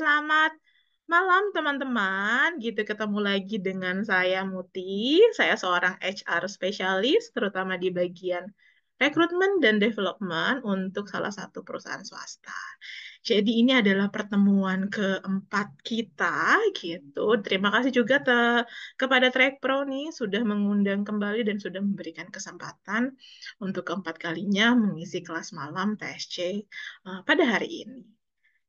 selamat malam teman-teman. Gitu ketemu lagi dengan saya Muti. Saya seorang HR spesialis, terutama di bagian rekrutmen dan development untuk salah satu perusahaan swasta. Jadi ini adalah pertemuan keempat kita, gitu. Terima kasih juga kepada Track Pro nih sudah mengundang kembali dan sudah memberikan kesempatan untuk keempat kalinya mengisi kelas malam TSC pada hari ini.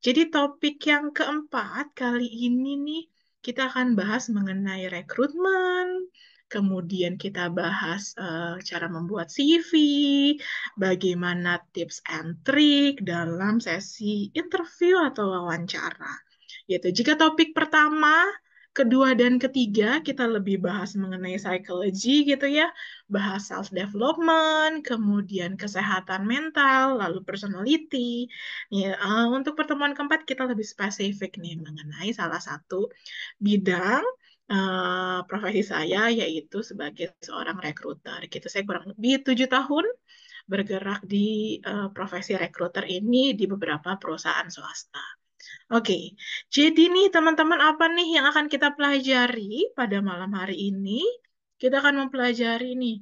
Jadi topik yang keempat kali ini nih kita akan bahas mengenai rekrutmen, kemudian kita bahas cara membuat CV, bagaimana tips and trik dalam sesi interview atau wawancara. Gitu. Jika topik pertama, kedua dan ketiga kita lebih bahas mengenai psychology gitu ya, bahas self development, kemudian kesehatan mental, lalu personality. Ya, untuk pertemuan keempat kita lebih spesifik nih mengenai salah satu bidang profesi saya yaitu sebagai seorang rekruter. Gitu. Saya kurang lebih 7 tahun bergerak di profesi rekruter ini di beberapa perusahaan swasta. Oke, jadi nih teman-teman apa nih yang akan kita pelajari pada malam hari ini? Kita akan mempelajari nih,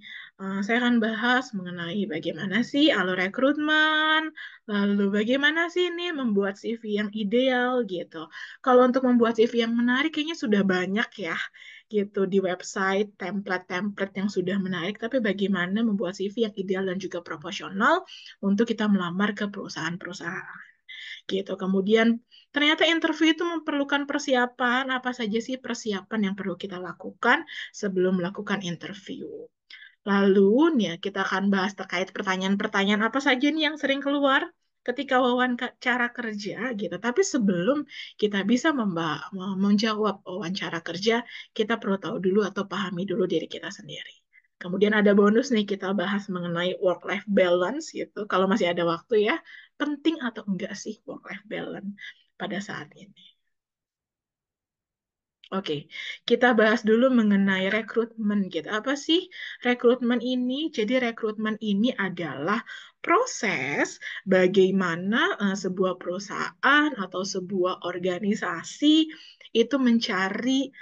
saya akan bahas mengenai bagaimana sih alur rekrutmen, lalu bagaimana sih nih membuat CV yang ideal gitu. Kalau untuk membuat CV yang menarik kayaknya sudah banyak ya gitu di website, template-template yang sudah menarik, tapi bagaimana membuat CV yang ideal dan juga proporsional untuk kita melamar ke perusahaan-perusahaan gitu. Kemudian ternyata interview itu memerlukan persiapan, apa saja sih persiapan yang perlu kita lakukan sebelum melakukan interview. Lalu nih ya, kita akan bahas terkait pertanyaan-pertanyaan apa saja nih yang sering keluar ketika wawancara kerja gitu. Tapi sebelum kita bisa menjawab wawancara kerja, kita perlu tahu dulu atau pahami dulu diri kita sendiri. Kemudian ada bonus nih kita bahas mengenai work-life balance gitu. Kalau masih ada waktu ya, penting atau enggak sih work-life balance pada saat ini? Oke, kita bahas dulu mengenai rekrutmen gitu. Apa sih rekrutmen ini? Jadi rekrutmen ini adalah proses bagaimana sebuah perusahaan atau sebuah organisasi itu mencari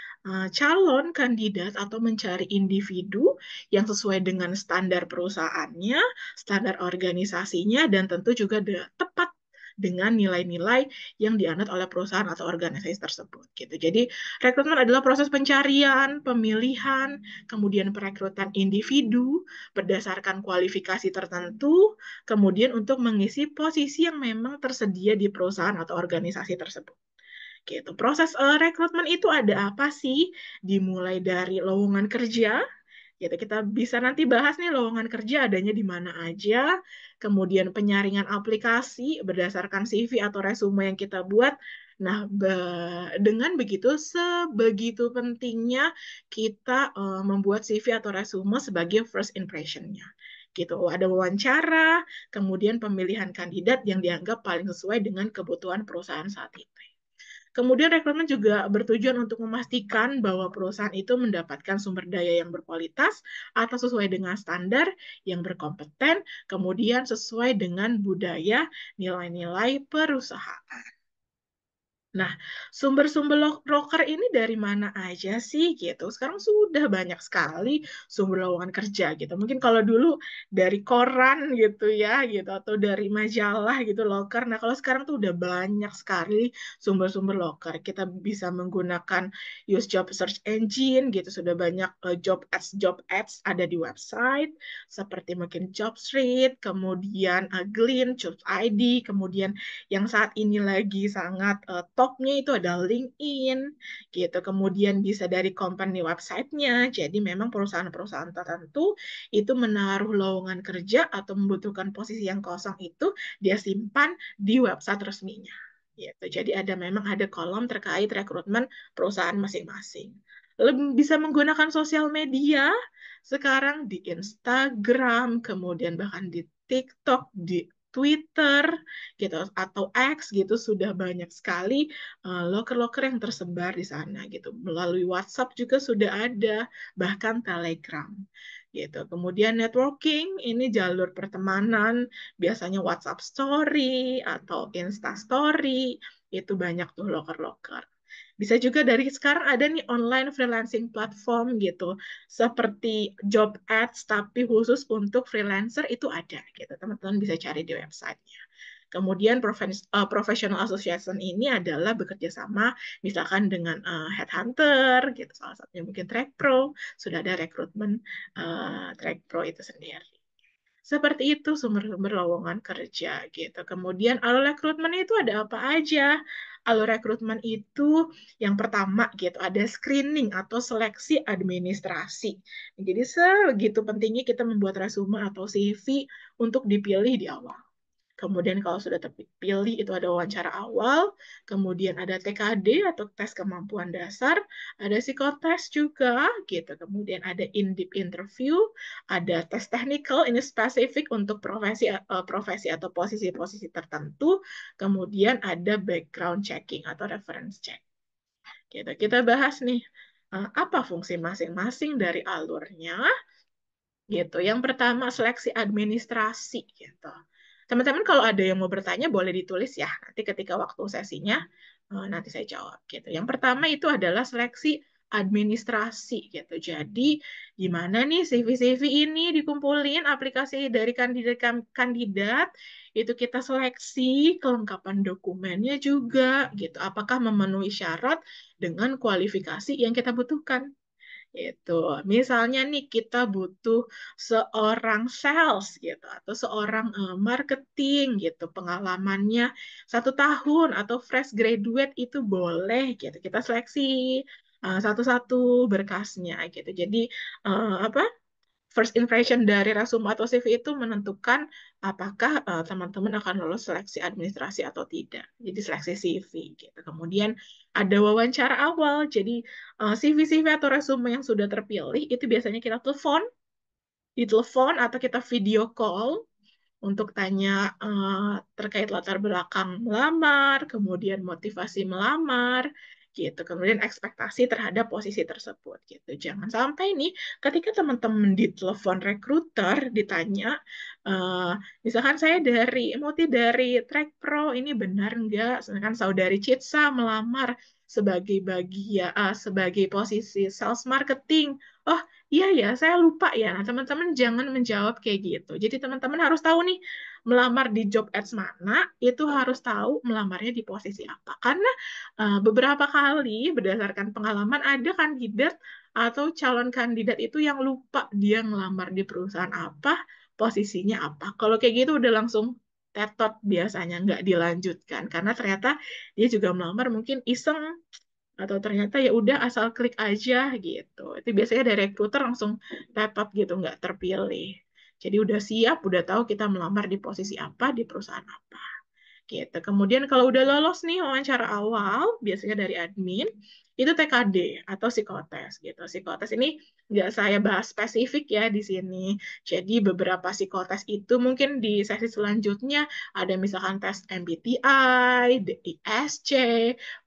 calon kandidat atau mencari individu yang sesuai dengan standar perusahaannya, standar organisasinya, dan tentu juga tepat dengan nilai-nilai yang dianut oleh perusahaan atau organisasi tersebut gitu. Jadi rekrutmen adalah proses pencarian, pemilihan, kemudian perekrutan individu berdasarkan kualifikasi tertentu, kemudian untuk mengisi posisi yang memang tersedia di perusahaan atau organisasi tersebut. Gitu. Proses rekrutmen itu ada apa sih? Dimulai dari lowongan kerja, gitu. Kita bisa nanti bahas nih lowongan kerja adanya di mana aja, kemudian penyaringan aplikasi berdasarkan CV atau resume yang kita buat. Nah, dengan begitu, sebegitu pentingnya kita membuat CV atau resume sebagai first impression-nya. Gitu. Ada wawancara, kemudian pemilihan kandidat yang dianggap paling sesuai dengan kebutuhan perusahaan saat itu. Kemudian rekrutmen juga bertujuan untuk memastikan bahwa perusahaan itu mendapatkan sumber daya yang berkualitas atau sesuai dengan standar yang berkompeten, kemudian sesuai dengan budaya nilai-nilai perusahaan. Nah, sumber-sumber broker ini dari mana aja sih gitu? Sekarang sudah banyak sekali sumber lowongan kerja gitu. Mungkin kalau dulu dari koran gitu ya gitu atau dari majalah gitu loker. Nah, kalau sekarang tuh udah banyak sekali sumber-sumber loker. Kita bisa menggunakan use job search engine gitu. Sudah banyak job ads ada di website seperti mungkin Jobstreet, kemudian Glean, Jobs ID, kemudian yang saat ini lagi sangat topnya itu ada LinkedIn gitu. Kemudian bisa dari company website-nya. Jadi memang perusahaan-perusahaan tertentu itu menaruh lowongan kerja atau membutuhkan posisi yang kosong itu dia simpan di website resminya. Gitu. Jadi memang ada kolom terkait rekrutmen perusahaan masing-masing. Bisa menggunakan sosial media sekarang di Instagram, kemudian bahkan di TikTok, di Twitter gitu atau X gitu sudah banyak sekali loker-loker yang tersebar di sana gitu. Melalui WhatsApp juga sudah ada, bahkan Telegram gitu. Kemudian networking, ini jalur pertemanan, biasanya WhatsApp Story atau Insta Story, itu banyak tuh loker-loker. Bisa juga dari sekarang ada nih online freelancing platform gitu, seperti job ads tapi khusus untuk freelancer itu ada gitu. Teman-teman bisa cari di websitenya. Kemudian professional association ini adalah bekerja sama misalkan dengan headhunter gitu, salah satunya mungkin Track Pro, sudah ada rekrutmen Track Pro itu sendiri. Seperti itu sumber-sumber lowongan kerja gitu. Kemudian alur rekrutmen itu ada apa aja? Alur rekrutmen itu yang pertama gitu, ada screening atau seleksi administrasi. Jadi segitu pentingnya kita membuat resume atau CV untuk dipilih di awal. Kemudian kalau sudah terpilih itu ada wawancara awal, kemudian ada TKD atau tes kemampuan dasar, ada psikotes juga gitu. Kemudian ada in-depth interview, ada tes technical ini spesifik untuk profesi atau posisi-posisi tertentu, kemudian ada background checking atau reference check. Gitu. Kita bahas nih apa fungsi masing-masing dari alurnya gitu. Yang pertama seleksi administrasi gitu. Teman-teman kalau ada yang mau bertanya boleh ditulis ya. Nanti ketika waktu sesinya nanti saya jawab gitu. Yang pertama itu adalah seleksi administrasi gitu. Jadi gimana nih CV-CV ini dikumpulin aplikasi dari kandidat itu kita seleksi kelengkapan dokumennya juga gitu. Apakah memenuhi syarat dengan kualifikasi yang kita butuhkan? Itu. Misalnya nih kita butuh seorang sales gitu atau seorang marketing gitu pengalamannya 1 tahun atau fresh graduate itu boleh gitu kita seleksi satu-satu berkasnya gitu. Jadi apa first impression dari resume atau CV itu menentukan apakah teman-teman akan lolos seleksi administrasi atau tidak. Jadi seleksi CV gitu. Kemudian ada wawancara awal. Jadi CV-CV atau resume yang sudah terpilih itu biasanya kita telepon, ditelepon atau kita video call untuk tanya terkait latar belakang melamar, kemudian motivasi melamar, gitu. Kemudian ekspektasi terhadap posisi tersebut, gitu. Jangan sampai nih, ketika teman-teman ditelepon rekruter, ditanya, uh, misalkan saya Muti dari Track Pro, ini benar nggak? Sedangkan saudari Citsa melamar sebagai posisi sales marketing. Oh, iya ya, saya lupa ya. Nah, teman-teman jangan menjawab kayak gitu. Jadi teman-teman harus tahu nih, melamar di job ads mana, itu harus tahu melamarnya di posisi apa. Karena beberapa kali berdasarkan pengalaman ada kandidat atau calon kandidat itu yang lupa dia ngelamar di perusahaan apa, posisinya apa. Kalau kayak gitu udah langsung tetot biasanya nggak dilanjutkan karena ternyata dia juga melamar mungkin iseng atau ternyata ya udah asal klik aja gitu. Itu biasanya dari recruiter langsung tetot gitu nggak terpilih. Jadi udah siap, udah tahu kita melamar di posisi apa di perusahaan apa. Gitu. Kemudian kalau udah lolos nih wawancara awal, biasanya dari admin, itu TKD atau psikotes gitu. Psikotes ini nggak saya bahas spesifik ya di sini. Jadi beberapa psikotes itu mungkin di sesi selanjutnya ada misalkan tes MBTI, DISC,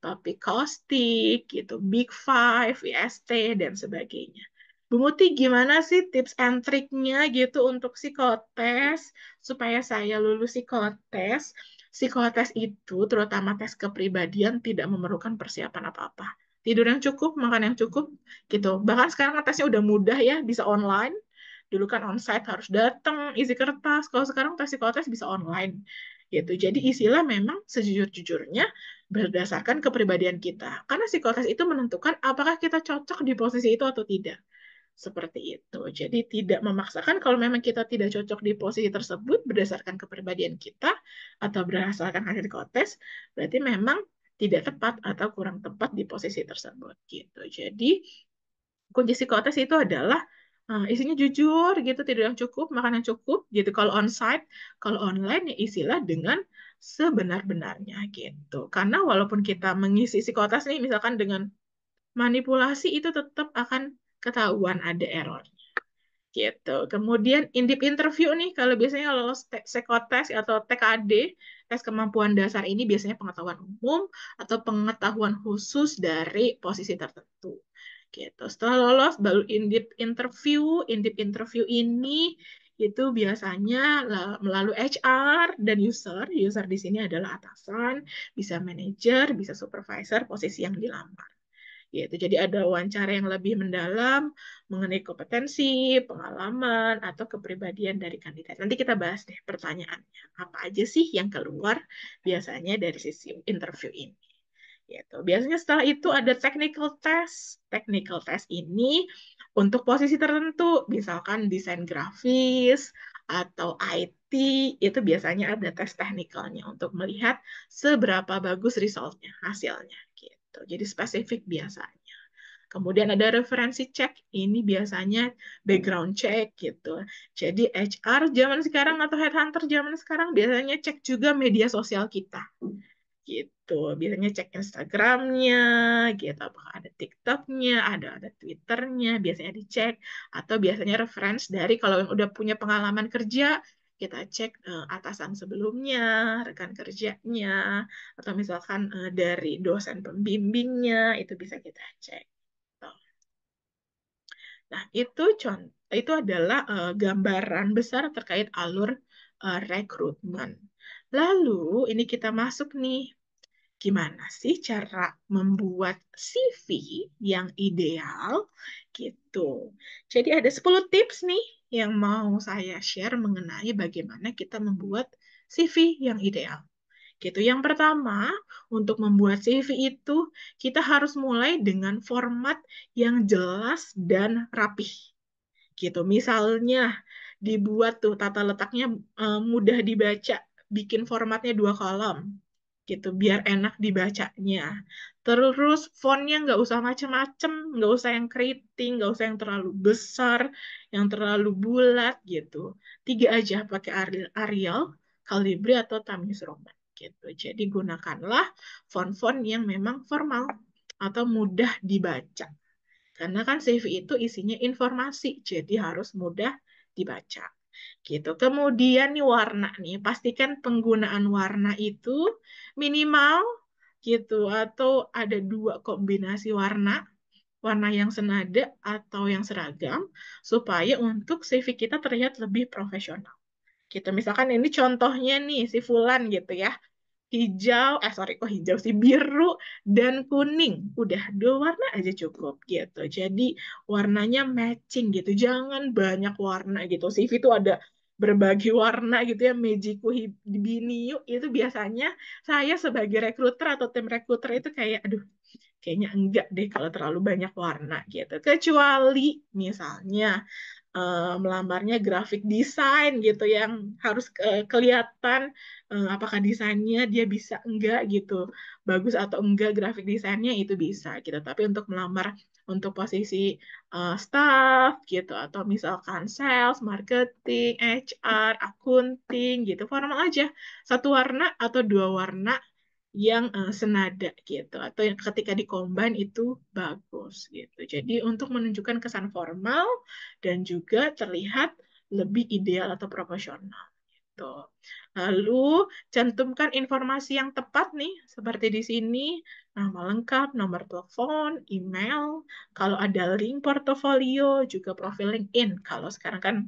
Papik Kostik, gitu, Big Five, IST, dan sebagainya. Bu Muti, gimana sih tips and triknya gitu untuk psikotes supaya saya lulus psikotes? Psikotes itu, terutama tes kepribadian, tidak memerlukan persiapan apa-apa. Tidur yang cukup, makan yang cukup, gitu. Bahkan sekarang tesnya udah mudah ya, bisa online. Dulu kan onsite harus datang, isi kertas. Kalau sekarang tes psikotes bisa online. Gitu. Jadi isilah memang sejujur-jujurnya berdasarkan kepribadian kita. Karena psikotes itu menentukan apakah kita cocok di posisi itu atau tidak. Seperti itu. Jadi tidak memaksakan kalau memang kita tidak cocok di posisi tersebut berdasarkan kepribadian kita atau berdasarkan hasil psikotes, berarti memang tidak tepat atau kurang tepat di posisi tersebut gitu. Jadi kunci psikotes itu adalah isinya jujur gitu, tidur yang cukup, makan yang cukup gitu. Kalau onsite, kalau online ya isilah dengan sebenar-benarnya gitu. Karena walaupun kita mengisi psikotes nih misalkan dengan manipulasi itu tetap akan ketahuan ada error gitu. Kemudian in-depth interview nih, kalau biasanya lolos psikotes atau TKD, tes kemampuan dasar ini biasanya pengetahuan umum atau pengetahuan khusus dari posisi tertentu. gitu. Setelah lolos baru in-depth interview. In-depth interview ini itu biasanya melalui HR dan user. User di sini adalah atasan, bisa manajer, bisa supervisor, posisi yang dilamar. Gitu. Jadi ada wawancara yang lebih mendalam mengenai kompetensi, pengalaman, atau kepribadian dari kandidat. Nanti kita bahas deh pertanyaannya. Apa aja sih yang keluar biasanya dari sisi interview ini. Gitu. Biasanya setelah itu ada technical test. Technical test ini untuk posisi tertentu, misalkan desain grafis atau IT, itu biasanya ada tes teknikalnya untuk melihat seberapa bagus resultnya, hasilnya. Gitu. Jadi spesifik biasanya. Kemudian ada referensi cek, ini biasanya background check gitu. Jadi HR zaman sekarang atau headhunter zaman sekarang biasanya cek juga media sosial kita gitu. Biasanya cek Instagramnya, gitu. Apakah ada TikToknya, ada Twitternya, biasanya dicek. Atau biasanya reference dari kalau yang udah punya pengalaman kerja, kita cek atasan sebelumnya, rekan kerjanya, atau misalkan dari dosen pembimbingnya, itu bisa kita cek. Tuh. Nah, itu adalah gambaran besar terkait alur rekrutmen. Lalu ini kita masuk nih, gimana sih cara membuat CV yang ideal gitu. Jadi ada 10 tips nih yang mau saya share mengenai bagaimana kita membuat CV yang ideal. Gitu. Yang pertama, untuk membuat CV itu kita harus mulai dengan format yang jelas dan rapih gitu. Misalnya dibuat tuh tata letaknya mudah dibaca, bikin formatnya 2 kolom gitu, biar enak dibacanya. Terus fontnya nggak usah macem-macem, nggak usah yang keriting, nggak usah yang terlalu besar, yang terlalu bulat gitu. 3 aja pakai Arial, Calibri atau Times Roman gitu. Jadi gunakanlah font-font yang memang formal atau mudah dibaca. Karena kan CV itu isinya informasi, jadi harus mudah dibaca. Gitu. Kemudian nih warna nih, pastikan penggunaan warna itu minimal gitu atau ada 2 kombinasi warna, warna yang senada atau yang seragam supaya untuk CV kita terlihat lebih profesional. Gitu. Misalkan ini contohnya nih si Fulan gitu ya, hijau, sorry kok hijau sih, biru dan kuning. Udah 2 warna aja cukup gitu. Jadi warnanya matching gitu. Jangan banyak warna gitu. CV itu ada berbagai warna gitu ya. Mejiku Biniu itu biasanya saya sebagai rekruter atau tim rekruter itu kayak aduh kayaknya enggak deh kalau terlalu banyak warna gitu. Kecuali misalnya melamarnya grafik desain gitu yang harus kelihatan apakah desainnya dia bisa enggak gitu, bagus atau enggak grafik desainnya itu bisa gitu. Tapi untuk melamar untuk posisi staff gitu atau misalkan sales, marketing, HR, akunting gitu formal aja, 1 warna atau 2 warna yang senada gitu atau yang ketika dikombin itu bagus gitu. Jadi untuk menunjukkan kesan formal dan juga terlihat lebih ideal atau proporsional gitu. Lalu cantumkan informasi yang tepat nih seperti di sini, nama lengkap, nomor telepon, email, kalau ada link portofolio juga profil LinkedIn. Kalau sekarang kan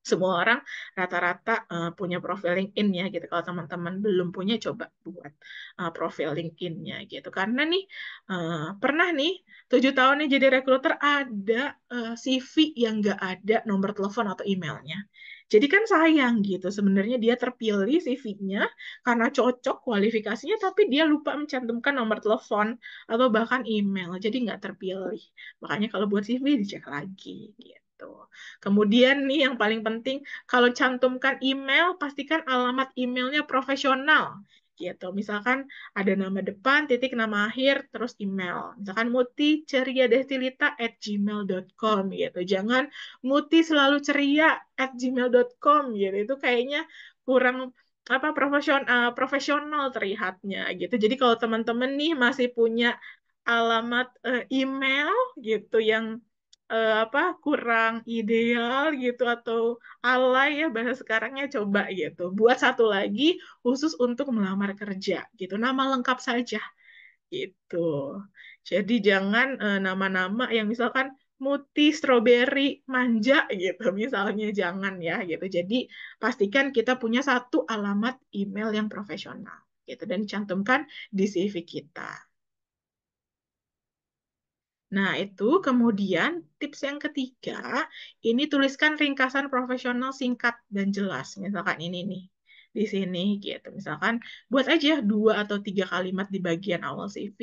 semua orang rata-rata punya profil LinkedIn ya gitu. Kalau teman-teman belum punya, coba buat profil LinkedIn-nya gitu. Karena nih pernah nih 7 tahun nih jadi rekruter ada CV yang nggak ada nomor telepon atau emailnya. Jadi kan sayang gitu. Sebenarnya dia terpilih CV-nya karena cocok kualifikasinya, tapi dia lupa mencantumkan nomor telepon atau bahkan email. Jadi nggak terpilih. Makanya kalau buat CV dicek lagi gitu. Kemudian nih yang paling penting, kalau cantumkan email, pastikan alamat emailnya profesional. Gitu. Misalkan ada nama depan, titik nama akhir, terus email. Misalkan muticeriadestilita@gmail.com gitu. Jangan muti selalu ceria@gmail.com gitu. Itu kayaknya kurang apa profesional terlihatnya gitu. Jadi kalau teman-teman nih masih punya alamat email gitu yang apa kurang ideal gitu atau alay ya bahasa sekarangnya coba gitu. Buat satu lagi khusus untuk melamar kerja gitu. Nama lengkap saja gitu. Jadi jangan nama-nama yang misalkan Muti, Strawberry, Manja gitu, misalnya jangan ya gitu. Jadi pastikan kita punya satu alamat email yang profesional gitu dan cantumkan di CV kita. Nah, itu kemudian tips yang ketiga, ini tuliskan ringkasan profesional singkat dan jelas. Misalkan ini nih, di sini gitu. Misalkan buat aja 2 atau 3 kalimat di bagian awal CV,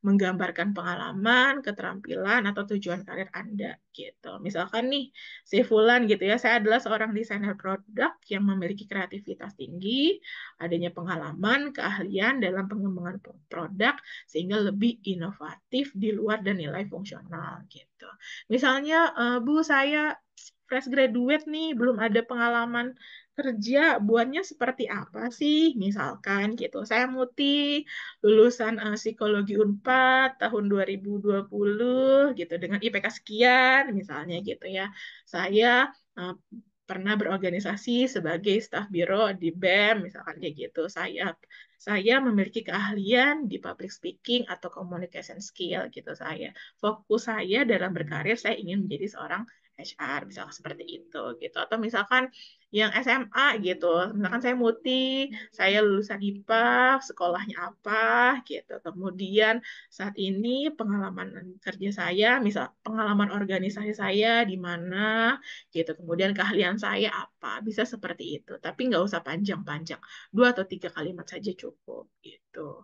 menggambarkan pengalaman, keterampilan, atau tujuan karir Anda gitu. Misalkan nih, si Fulan gitu ya, saya adalah seorang desainer produk yang memiliki kreativitas tinggi, adanya pengalaman, keahlian dalam pengembangan produk, sehingga lebih inovatif di luar dan nilai fungsional gitu. Misalnya, Bu, saya fresh graduate nih, belum ada pengalaman kerja, buatnya seperti apa sih? Misalkan gitu. Saya Muti, lulusan psikologi Unpad tahun 2020 gitu dengan IPK sekian misalnya gitu ya. Saya pernah berorganisasi sebagai staf biro di BEM misalkan kayak gitu. Saya memiliki keahlian di public speaking atau communication skill gitu saya. Fokus saya dalam berkarir saya ingin menjadi seorang HR misalkan seperti itu gitu. Atau misalkan yang SMA gitu. Misalkan saya Muti, saya lulusan IPA, sekolahnya apa gitu. Kemudian saat ini pengalaman kerja saya, misal pengalaman organisasi saya di mana gitu. Kemudian keahlian saya apa, bisa seperti itu. Tapi nggak usah panjang-panjang, 2 atau 3 kalimat saja cukup gitu.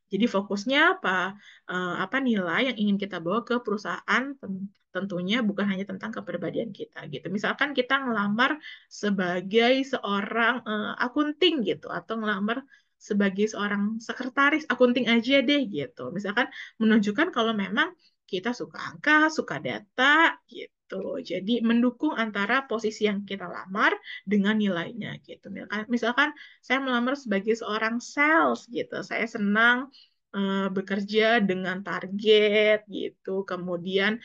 Jadi fokusnya apa? Apa nilai yang ingin kita bawa ke perusahaan, tentunya bukan hanya tentang kepribadian kita gitu. Misalkan kita ngelamar sebagai seorang akunting gitu, atau ngelamar sebagai seorang sekretaris akunting aja deh gitu. Misalkan menunjukkan kalau memang kita suka angka, suka data gitu. Jadi mendukung antara posisi yang kita lamar dengan nilainya gitu. Misalkan saya melamar sebagai seorang sales gitu. Saya senang bekerja dengan target gitu. Kemudian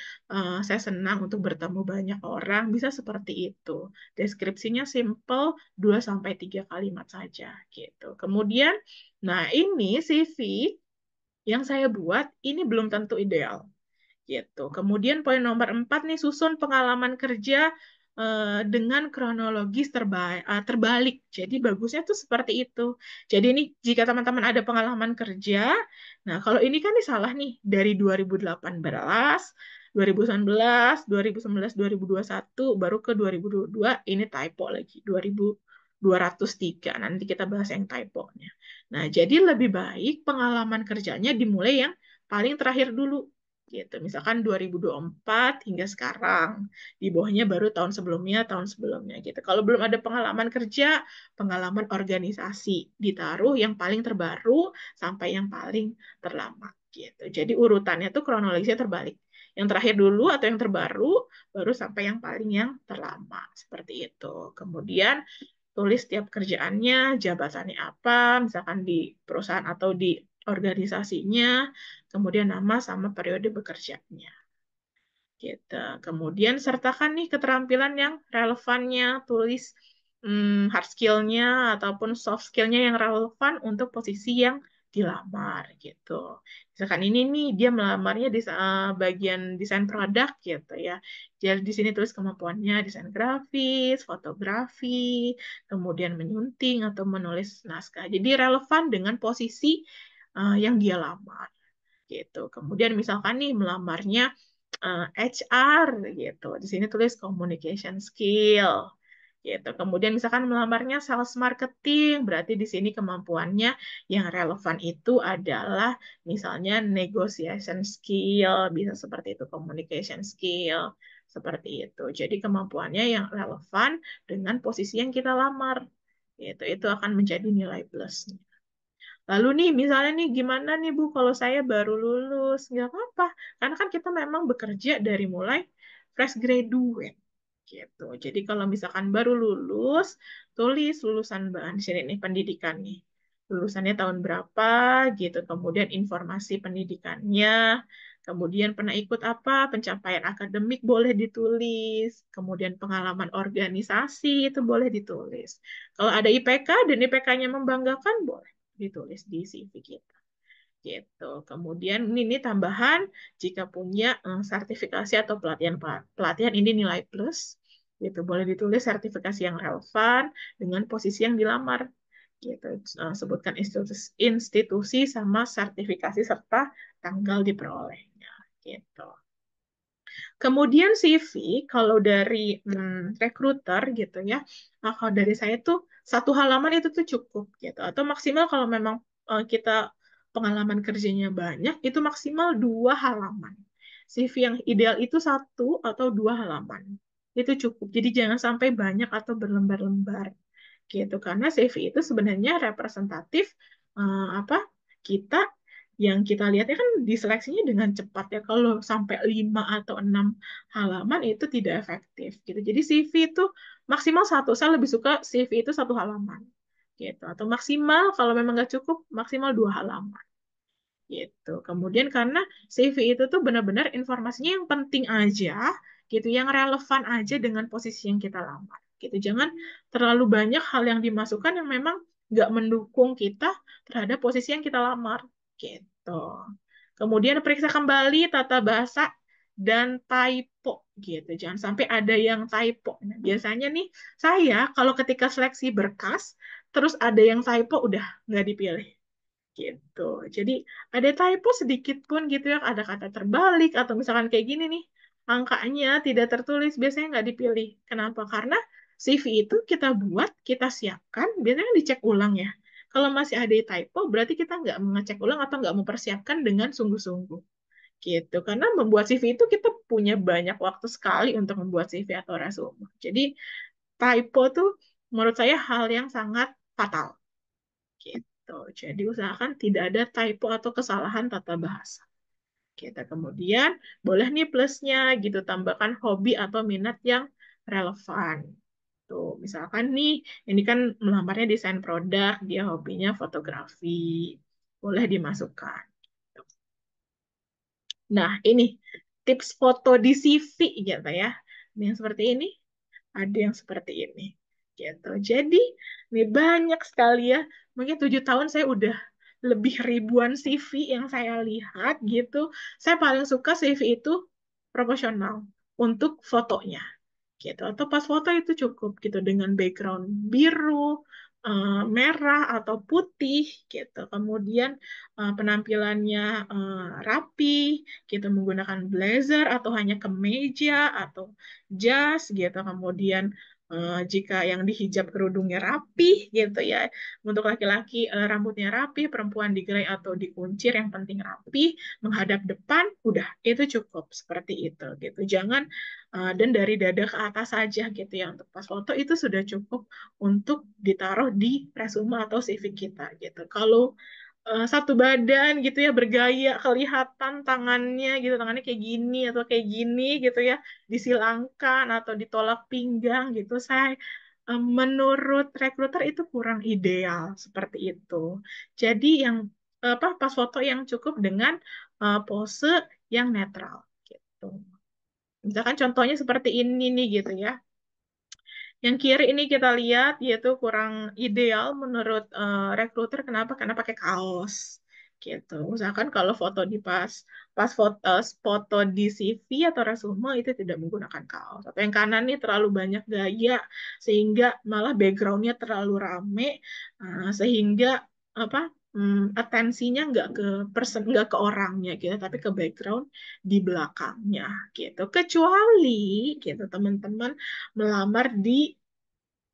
saya senang untuk bertemu banyak orang, bisa seperti itu. Deskripsinya simple, 2 sampai 3 kalimat saja gitu. Kemudian, nah ini CV yang saya buat ini belum tentu ideal gitu. Kemudian poin nomor 4 nih, susun pengalaman kerja dengan kronologis terbalik. Jadi bagusnya tuh seperti itu. Jadi ini jika teman-teman ada pengalaman kerja, nah kalau ini kan nih salah nih dari 2018, 2019, 2019, 2021 baru ke 2022 ini typo lagi 2203. Nanti kita bahas yang typo-nya. Nah, jadi lebih baik pengalaman kerjanya dimulai yang paling terakhir dulu gitu. Misalkan 2024 hingga sekarang. Di bawahnya baru tahun sebelumnya gitu. Kalau belum ada pengalaman kerja, pengalaman organisasi ditaruh yang paling terbaru sampai yang paling terlama gitu. Jadi urutannya tuh kronologisnya terbalik. Yang terakhir dulu atau yang terbaru baru sampai yang paling yang terlama seperti itu. Kemudian tulis tiap kerjaannya, jabatannya apa, misalkan di perusahaan atau di organisasinya, kemudian nama sama periode bekerjanya. Gitu. Kemudian sertakan nih keterampilan yang relevannya, tulis hard skill-nya ataupun soft skill-nya yang relevan untuk posisi yang dilamar gitu. Misalkan ini nih dia melamarnya di bagian desain produk gitu ya. Jadi di sini tulis kemampuannya desain grafis, fotografi, kemudian menyunting atau menulis naskah. Jadi relevan dengan posisi yang dia lamar gitu. Kemudian misalkan nih melamarnya HR gitu. Di sini tulis communication skill gitu. Kemudian misalkan melamarnya sales marketing, berarti di sini kemampuannya yang relevan itu adalah misalnya negotiation skill, bisa seperti itu, communication skill, seperti itu. Jadi kemampuannya yang relevan dengan posisi yang kita lamar. Gitu. Itu akan menjadi nilai plus. Lalu nih, misalnya nih, gimana nih Bu kalau saya baru lulus? Nggak apa-apa, karena kan kita memang bekerja dari mulai fresh graduate. Gitu. Jadi kalau misalkan baru lulus, tulis lulusan bahan di sini nih, pendidikan nih. Lulusannya tahun berapa, gitu. Kemudian informasi pendidikannya, kemudian pernah ikut apa, pencapaian akademik boleh ditulis, kemudian pengalaman organisasi itu boleh ditulis. Kalau ada IPK dan IPK-nya membanggakan, boleh ditulis di CV kita. gitu. Kemudian ini tambahan jika punya sertifikasi atau pelatihan pelatihan ini nilai plus gitu. Boleh ditulis sertifikasi yang relevan dengan posisi yang dilamar gitu. Sebutkan institusi sama sertifikasi serta tanggal diperolehnya gitu. Kemudian CV kalau dari recruiter gitu ya, kalau dari saya tuh satu halaman itu tuh cukup gitu. Atau maksimal kalau memang kita pengalaman kerjanya banyak, itu maksimal 2 halaman. CV yang ideal itu 1 atau 2 halaman. Itu cukup. Jadi jangan sampai banyak atau berlembar-lembar gitu. Karena CV itu sebenarnya representatif apa kita yang kita lihatnya kan diseleksinya dengan cepat ya. Kalau sampai 5 atau 6 halaman itu tidak efektif gitu. Jadi CV itu maksimal 1. Saya lebih suka CV itu 1 halaman gitu. Atau maksimal kalau memang nggak cukup maksimal 2 halaman gitu. Kemudian karena CV itu tuh benar-benar informasinya yang penting aja gitu, yang relevan aja dengan posisi yang kita lamar gitu. Jangan terlalu banyak hal yang dimasukkan yang memang nggak mendukung kita terhadap posisi yang kita lamar gitu. Kemudian periksa kembali tata bahasa dan typo gitu. Jangan sampai ada yang typo. Nah, biasanya nih saya kalau ketika seleksi berkas terus ada yang typo udah nggak dipilih gitu. Jadi ada typo sedikit pun gitu ya, ada kata terbalik atau misalkan kayak gini nih, angkanya tidak tertulis, biasanya nggak dipilih. Kenapa? Karena CV itu kita buat, kita siapkan, biasanya dicek ulang ya. Kalau masih ada typo, berarti kita nggak mengecek ulang atau nggak mempersiapkan dengan sungguh-sungguh. Gitu. Karena membuat CV itu kita punya banyak waktu sekali untuk membuat CV atau resume. Jadi typo tuh menurut saya hal yang sangat fatal gitu. Jadi usahakan tidak ada typo atau kesalahan tata bahasa. Kita kemudian boleh nih plusnya gitu tambahkan hobi atau minat yang relevan. Tuh, misalkan nih ini kan melamarnya desain produk, dia hobinya fotografi. Boleh dimasukkan. Nah, ini tips foto di CV gitu ya. Ini yang seperti ini, ada yang seperti ini. Gitu. Jadi, ini banyak sekali ya. Mungkin 7 tahun saya udah lebih ribuan CV yang saya lihat gitu. Saya paling suka CV itu proporsional untuk fotonya gitu. Atau pas foto itu cukup gitu dengan background biru, merah atau putih gitu. Kemudian penampilannya rapi gitu menggunakan blazer atau hanya kemeja atau jas gitu. Kemudian jika yang dihijab kerudungnya rapi gitu ya. Untuk laki-laki rambutnya rapi, perempuan digerai atau dikuncir yang penting rapi, menghadap depan, udah itu cukup seperti itu gitu. Jangan dan dari dada ke atas saja gitu ya untuk pas foto itu sudah cukup untuk ditaruh di resume atau CV kita gitu. Kalau satu badan gitu ya bergaya kelihatan tangannya gitu tangannya kayak gini atau kayak gini gitu ya disilangkan atau ditolak pinggang gitu saya menurut rekruter itu kurang ideal seperti itu. Jadi yang apa pas foto yang cukup dengan pose yang netral gitu. Misalkan contohnya seperti ini nih gitu ya. Yang kiri ini kita lihat yaitu kurang ideal menurut recruiter. Kenapa? Karena pakai kaos gitu. Misalkan kalau foto di pas foto di CV atau resume itu tidak menggunakan kaos. Atau yang kanan nih terlalu banyak gaya sehingga malah backgroundnya terlalu rame sehingga apa atensinya nggak ke orangnya gitu, tapi ke background di belakangnya gitu. Kecuali gitu teman-teman melamar di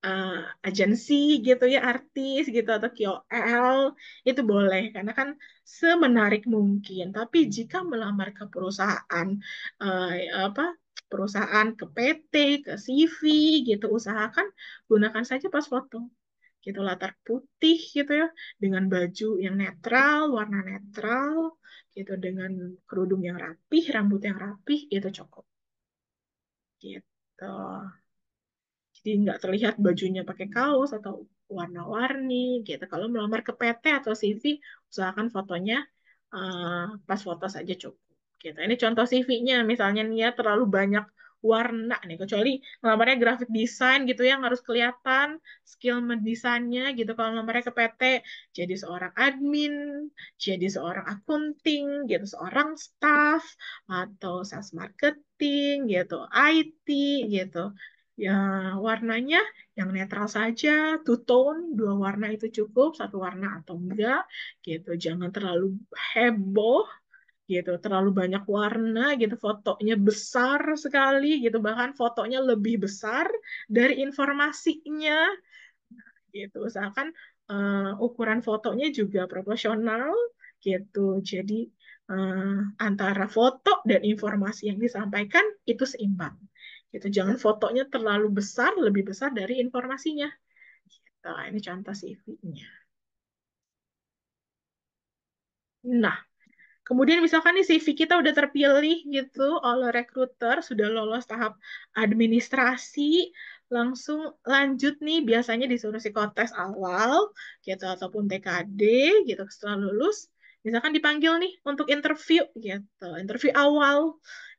uh, agensi gitu ya artis gitu atau KOL itu boleh karena kan semenarik mungkin tapi jika melamar ke perusahaan uh, apa perusahaan ke PT ke CV gitu usahakan gunakan saja pas foto gitu latar putih gitu ya dengan baju yang netral warna netral gitu dengan kerudung yang rapih rambut yang rapih itu cukup gitu. Jadi nggak terlihat bajunya pakai kaos atau warna-warni gitu. Kalau melamar ke PT atau CV, usahakan fotonya pas foto saja cukup. Gitu. Ini contoh CV-nya, misalnya nih ya terlalu banyak warna nih, kecuali ngelamarnya graphic design gitu yang harus kelihatan skill mendesainnya gitu. Kalau ngelamarnya ke PT, jadi seorang admin, jadi seorang akunting, gitu, seorang staff, atau sales marketing, gitu, IT, gitu. Ya, warnanya yang netral saja, two tone, dua warna itu cukup, satu warna atau enggak, gitu. Jangan terlalu heboh, gitu, terlalu banyak warna, gitu, fotonya besar sekali, gitu, bahkan fotonya lebih besar dari informasinya, gitu. Usahakan ukuran fotonya juga proporsional, gitu. Jadi antara foto dan informasi yang disampaikan itu seimbang. Gitu. Jangan fotonya terlalu besar, lebih besar dari informasinya. Nah, ini contoh CV-nya. Nah, kemudian misalkan nih CV kita udah terpilih gitu oleh recruiter, sudah lolos tahap administrasi, langsung lanjut nih biasanya disuruh psikotes awal gitu ataupun TKD gitu setelah lulus, misalkan dipanggil nih untuk interview gitu, interview awal.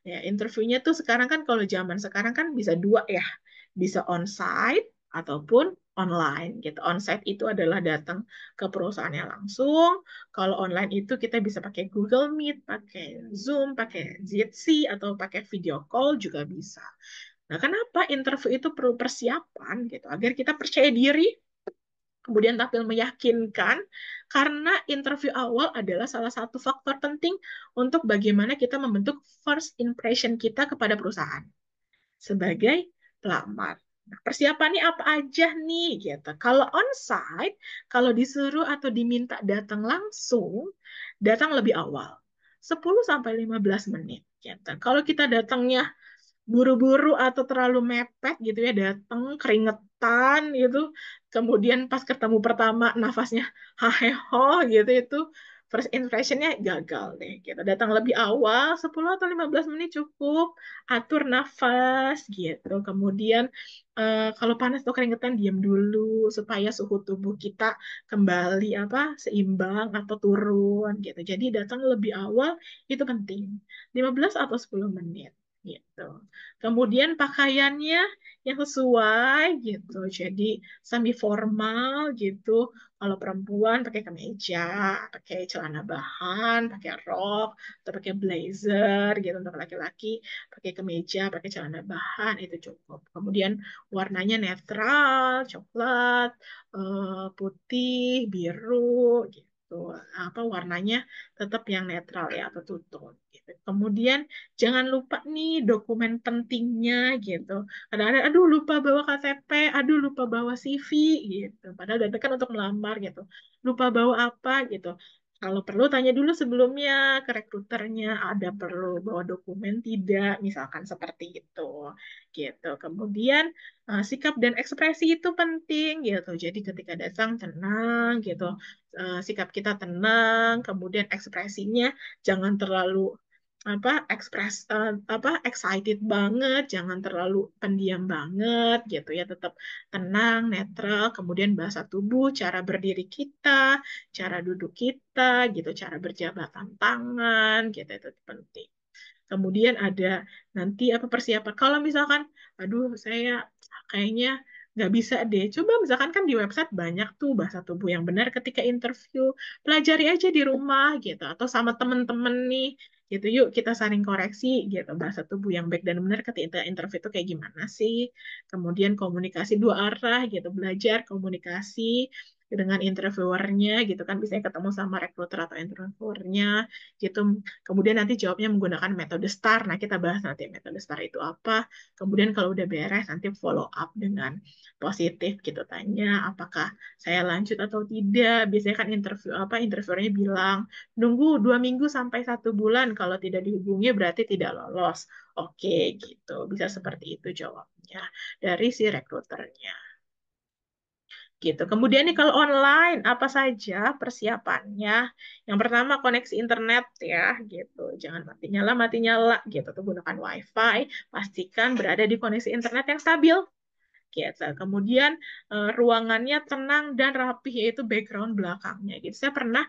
Ya, interviewnya tuh sekarang kan kalau zaman sekarang kan bisa dua ya, bisa onsite ataupun online gitu. Onsite itu adalah datang ke perusahaannya langsung, kalau online itu kita bisa pakai Google Meet, pakai Zoom, pakai Jitsi, atau pakai video call juga bisa. Nah, kenapa interview itu perlu persiapan gitu? Agar kita percaya diri, kemudian tampil meyakinkan, karena interview awal adalah salah satu faktor penting untuk bagaimana kita membentuk first impression kita kepada perusahaan sebagai pelamar. Nah, persiapannya apa aja nih gitu. Kalau onsite, kalau disuruh atau diminta datang langsung, datang lebih awal. 10 sampai 15 menit gitu. Kalau kita datangnya buru-buru atau terlalu mepet gitu ya, datang keringetan gitu, kemudian pas ketemu pertama nafasnya haheho gitu, itu first impressionnya gagal deh gitu. Datang lebih awal 10 atau 15 menit cukup, atur nafas gitu, kemudian kalau panas atau keringetan diam dulu supaya suhu tubuh kita kembali apa seimbang atau turun gitu. Jadi datang lebih awal itu penting, 15 atau 10 menit gitu. Kemudian pakaiannya yang sesuai gitu. Jadi semi formal gitu. Kalau perempuan pakai kemeja, pakai celana bahan, pakai rok, atau pakai blazer gitu. Untuk laki-laki pakai kemeja, pakai celana bahan itu cukup. Kemudian warnanya netral, coklat, putih, biru gitu. Apa warnanya tetap yang netral ya atau tutun gitu. Kemudian jangan lupa nih dokumen pentingnya gitu. Kadang-kadang, aduh lupa bawa KTP, aduh lupa bawa CV gitu. Padahal datang kan untuk melamar gitu. Lupa bawa apa gitu. Kalau perlu tanya dulu sebelumnya ke rekruternya, ada perlu bawa dokumen tidak, misalkan seperti itu. Gitu. Kemudian sikap dan ekspresi itu penting gitu. Jadi ketika datang tenang gitu. Sikap kita tenang, kemudian ekspresinya jangan terlalu apa excited banget, jangan terlalu pendiam banget gitu ya, tetap tenang, netral, kemudian bahasa tubuh, cara berdiri kita, cara duduk kita gitu, cara berjabatan tangan gitu itu penting. Kemudian ada nanti apa persiapan. Kalau misalkan, aduh saya kayaknya nggak bisa deh. Coba misalkan kan di website banyak tuh bahasa tubuh yang benar ketika interview. Pelajari aja di rumah gitu. Atau sama temen-temen nih gitu. Yuk kita saling koreksi gitu. Bahasa tubuh yang baik dan benar ketika interview itu kayak gimana sih. Kemudian komunikasi dua arah gitu. Belajar komunikasi dengan interviewernya gitu kan. Biasanya ketemu sama rekruter atau interviewernya gitu. Kemudian nanti jawabnya menggunakan metode STAR. Nah, kita bahas nanti metode STAR itu apa. Kemudian kalau udah beres, nanti follow up dengan positif gitu. Tanya apakah saya lanjut atau tidak. Biasanya kan interviewernya bilang, nunggu 2 minggu sampai 1 bulan. Kalau tidak dihubungi berarti tidak lolos. Oke, gitu. Bisa seperti itu jawabnya dari si rekruternya. Gitu. Kemudian nih kalau online apa saja persiapannya? Yang pertama koneksi internet ya, gitu. Jangan mati nyala gitu. Tuh gunakan WiFi, pastikan berada di koneksi internet yang stabil. Gitu. Kemudian ruangannya tenang dan rapih yaitu background belakangnya gitu. Saya pernah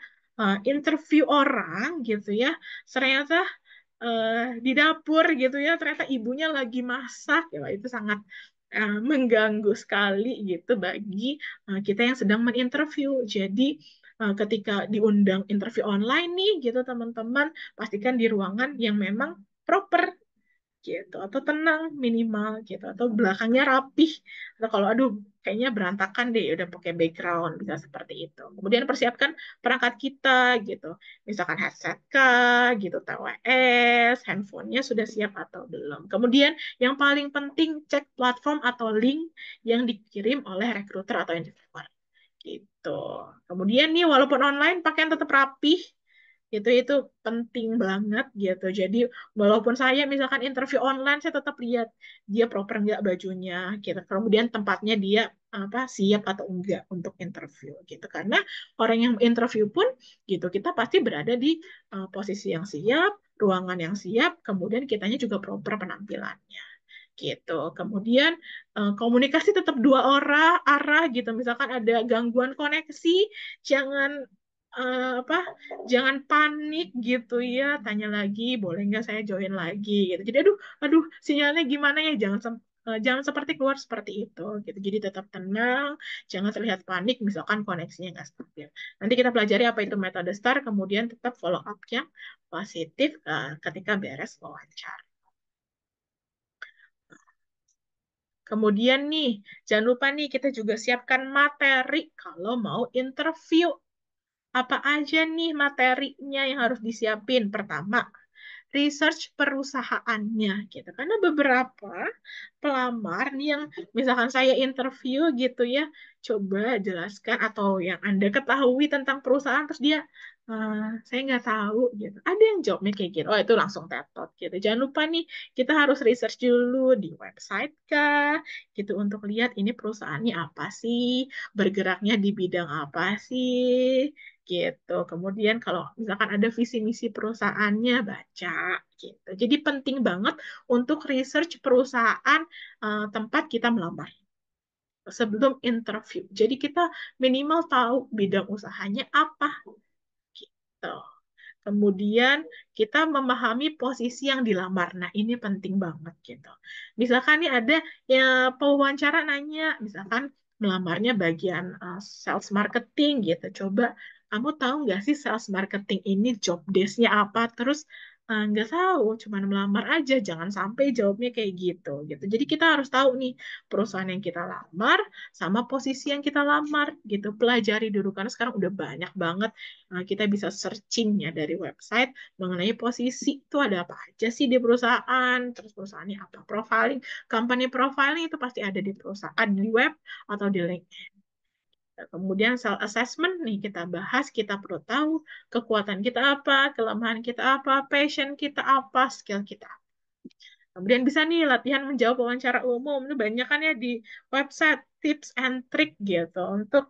interview orang gitu ya. Ternyata di dapur gitu ya, ternyata ibunya lagi masak, ya itu sangat mengganggu sekali gitu bagi kita yang sedang menginterview. Jadi ketika diundang interview online nih gitu teman-teman, pastikan di ruangan yang memang proper gitu, atau tenang minimal gitu, atau belakangnya rapih, atau kalau aduh kayaknya berantakan deh, udah pakai background, bisa seperti itu. Kemudian persiapkan perangkat kita gitu, misalkan headset kah gitu, TWS, handphonenya sudah siap atau belum. Kemudian yang paling penting, cek platform atau link yang dikirim oleh recruiter atau interviewer gitu. Kemudian nih walaupun online pakaian tetap rapih, itu penting banget gitu. Jadi walaupun saya misalkan interview online, saya tetap lihat dia proper nggak bajunya gitu. Kemudian tempatnya dia apa siap atau enggak untuk interview gitu. Karena orang yang interview pun gitu, kita pasti berada di posisi yang siap, ruangan yang siap, kemudian kitanya juga proper penampilannya gitu. Kemudian komunikasi tetap dua arah gitu. Misalkan ada gangguan koneksi, jangan apa, jangan panik gitu ya. Tanya lagi, boleh nggak saya join lagi gitu. Jadi aduh sinyalnya gimana ya? Jangan seperti keluar seperti itu gitu. Jadi tetap tenang, jangan terlihat panik misalkan koneksinya nggak stabil. Nanti kita pelajari apa itu metode STAR, kemudian tetap follow up yang positif ketika beres wawancara. Kemudian nih, jangan lupa nih kita juga siapkan materi kalau mau interview. Apa aja nih materinya yang harus disiapin? Pertama, research perusahaannya gitu. Karena beberapa pelamar nih yang misalkan saya interview gitu ya, coba jelaskan atau yang Anda ketahui tentang perusahaan terus dia saya nggak tahu gitu. Ada yang jawabnya kayak gitu. Oh, itu langsung tetot gitu. Jangan lupa nih kita harus research dulu di website kah gitu untuk lihat ini perusahaannya apa sih, bergeraknya di bidang apa sih gitu. Kemudian kalau misalkan ada visi misi perusahaannya baca gitu. Jadi penting banget untuk research perusahaan tempat kita melamar sebelum interview. Jadi kita minimal tahu bidang usahanya apa gitu. Kemudian kita memahami posisi yang dilamar. Nah, ini penting banget gitu. Misalkan nih ada ya pewawancara nanya, misalkan melamarnya bagian sales marketing gitu. Coba kamu tahu nggak sih sales marketing ini job desk-nya apa? Terus nggak tahu, cuman melamar aja. Jangan sampai jawabnya kayak gitu gitu. Jadi kita harus tahu nih perusahaan yang kita lamar sama posisi yang kita lamar gitu. Pelajari dulu karena sekarang udah banyak banget kita bisa searching ya dari website mengenai posisi itu ada apa aja sih di perusahaan, terus perusahaannya apa, profiling, company profiling itu pasti ada di perusahaan, di web atau di LinkedIn. Kemudian self assessment nih kita bahas, kita perlu tahu kekuatan kita apa, kelemahan kita apa, passion kita apa, skill kita apa. Kemudian bisa nih latihan menjawab wawancara umum. Itu banyak kan ya di website tips and trick gitu untuk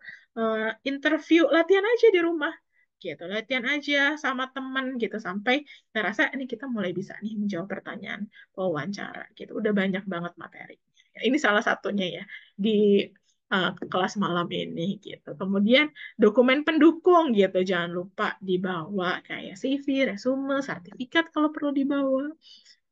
interview. Latihan aja di rumah gitu. Latihan aja sama teman gitu sampai saya rasa ini kita mulai bisa nih menjawab pertanyaan wawancara gitu. Udah banyak banget materi. Ini salah satunya ya di kelas malam ini gitu. Kemudian dokumen pendukung gitu. Jangan lupa dibawa kayak CV, resume, sertifikat kalau perlu dibawa.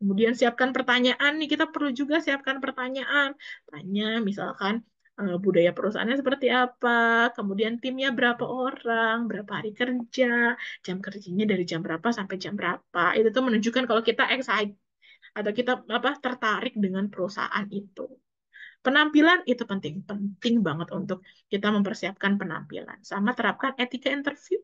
Kemudian siapkan pertanyaan nih, kita perlu juga siapkan pertanyaan. Tanya misalkan budaya perusahaannya seperti apa, kemudian timnya berapa orang, berapa hari kerja, jam kerjanya dari jam berapa sampai jam berapa. Itu tuh menunjukkan kalau kita excited atau kita apa tertarik dengan perusahaan itu. Penampilan itu penting, penting banget untuk kita mempersiapkan penampilan. Sama terapkan etika interview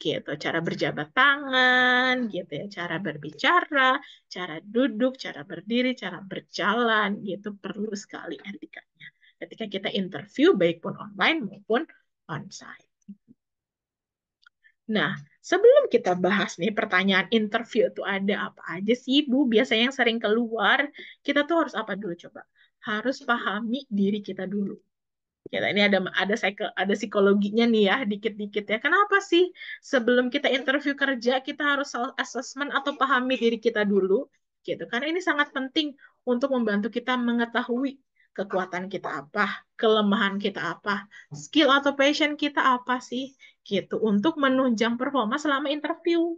gitu, cara berjabat tangan gitu ya, cara berbicara, cara duduk, cara berdiri, cara berjalan gitu perlu sekali etikanya ketika kita interview baik pun online maupun onsite. Nah, sebelum kita bahas nih pertanyaan interview itu ada apa aja sih Bu biasanya yang sering keluar, kita tuh harus apa dulu coba, harus pahami diri kita dulu. Ya, ini ada psikologinya nih ya, dikit-dikit ya. Kenapa sih sebelum kita interview kerja kita harus self assessment atau pahami diri kita dulu gitu. Karena ini sangat penting untuk membantu kita mengetahui kekuatan kita apa, kelemahan kita apa, skill atau passion kita apa sih gitu untuk menunjang performa selama interview.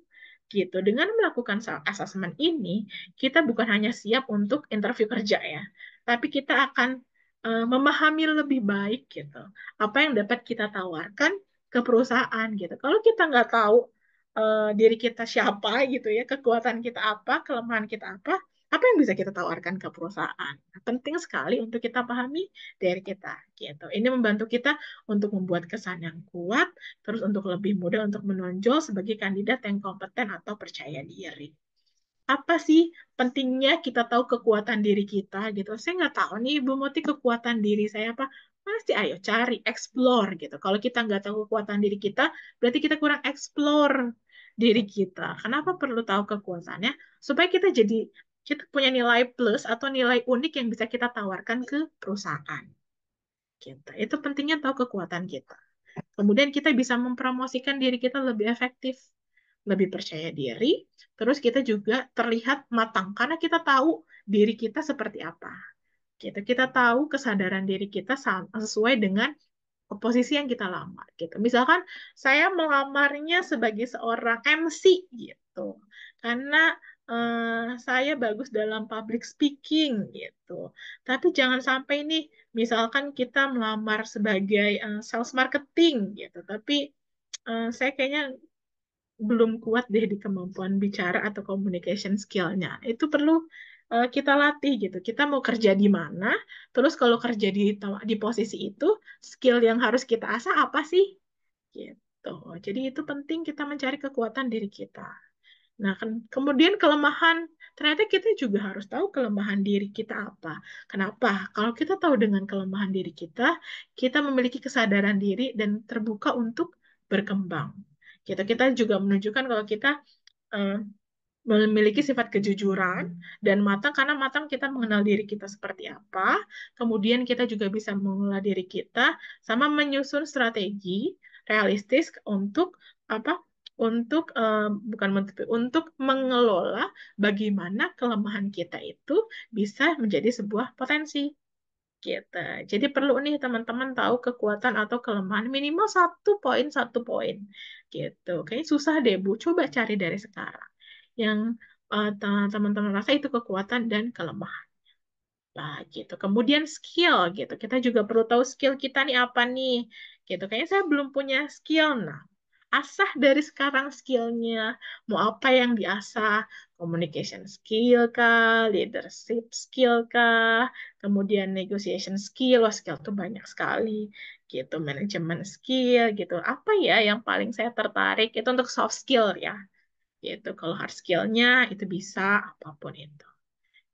Gitu. Dengan melakukan self-assessment ini, kita bukan hanya siap untuk interview kerja ya, tapi kita akan memahami lebih baik gitu apa yang dapat kita tawarkan ke perusahaan gitu. Kalau kita nggak tahu diri kita siapa gitu ya, kekuatan kita apa, kelemahan kita apa yang bisa kita tawarkan ke perusahaan. Penting sekali untuk kita pahami diri kita gitu. Ini membantu kita untuk membuat kesan yang kuat, terus untuk lebih mudah untuk menonjol sebagai kandidat yang kompeten atau percaya diri. Apa sih pentingnya kita tahu kekuatan diri kita gitu? Saya nggak tahu nih Ibu Muti kekuatan diri saya apa. Pasti ayo cari, explore gitu. Kalau kita nggak tahu kekuatan diri kita, berarti kita kurang explore diri kita. Kenapa perlu tahu kekuatannya? Supaya kita punya nilai plus atau nilai unik yang bisa kita tawarkan ke perusahaan kita. Itu pentingnya tahu kekuatan kita. Kemudian kita bisa mempromosikan diri kita lebih efektif, lebih percaya diri, terus kita juga terlihat matang karena kita tahu diri kita seperti apa. Kita tahu kesadaran diri kita sesuai dengan posisi yang kita lamar gitu. Misalkan saya melamarnya sebagai seorang MC gitu. Karena saya bagus dalam public speaking gitu. Tapi jangan sampai nih misalkan kita melamar sebagai sales marketing gitu. Tapi saya kayaknya belum kuat deh di kemampuan bicara atau communication skill-nya. Itu perlu kita latih gitu. Kita mau kerja di mana, terus kalau kerja di posisi itu, skill yang harus kita asah apa sih? Gitu. Jadi itu penting kita mencari kekuatan diri kita. Nah, kemudian kelemahan, ternyata kita juga harus tahu kelemahan diri kita apa. Kenapa? Kalau kita tahu dengan kelemahan diri kita memiliki kesadaran diri dan terbuka untuk berkembang. Kita juga menunjukkan kalau kita eh, memiliki sifat kejujuran dan matang karena matang kita mengenal diri kita seperti apa. Kemudian kita juga bisa mengelola diri kita sama menyusun strategi realistis untuk apa? Untuk mengelola bagaimana kelemahan kita itu bisa menjadi sebuah potensi gitu. Jadi perlu nih teman-teman tahu kekuatan atau kelemahan minimal satu poin gitu. Kayaknya susah deh Bu. Coba cari dari sekarang. Yang teman-teman rasa itu kekuatan dan kelemahan. Nah, gitu. Kemudian skill gitu. Kita juga perlu tahu skill kita nih apa nih. Gitu. Kayaknya saya belum punya skill. Nah, asah dari sekarang skillnya. Mau apa yang diasah? Communication skill kah? Leadership skill kah? Kemudian negotiation skill. Wah, skill tuh banyak sekali. Gitu. Manajemen skill gitu. Apa ya yang paling saya tertarik? Itu untuk soft skill ya. Gitu. Kalau hard skillnya itu bisa apapun itu.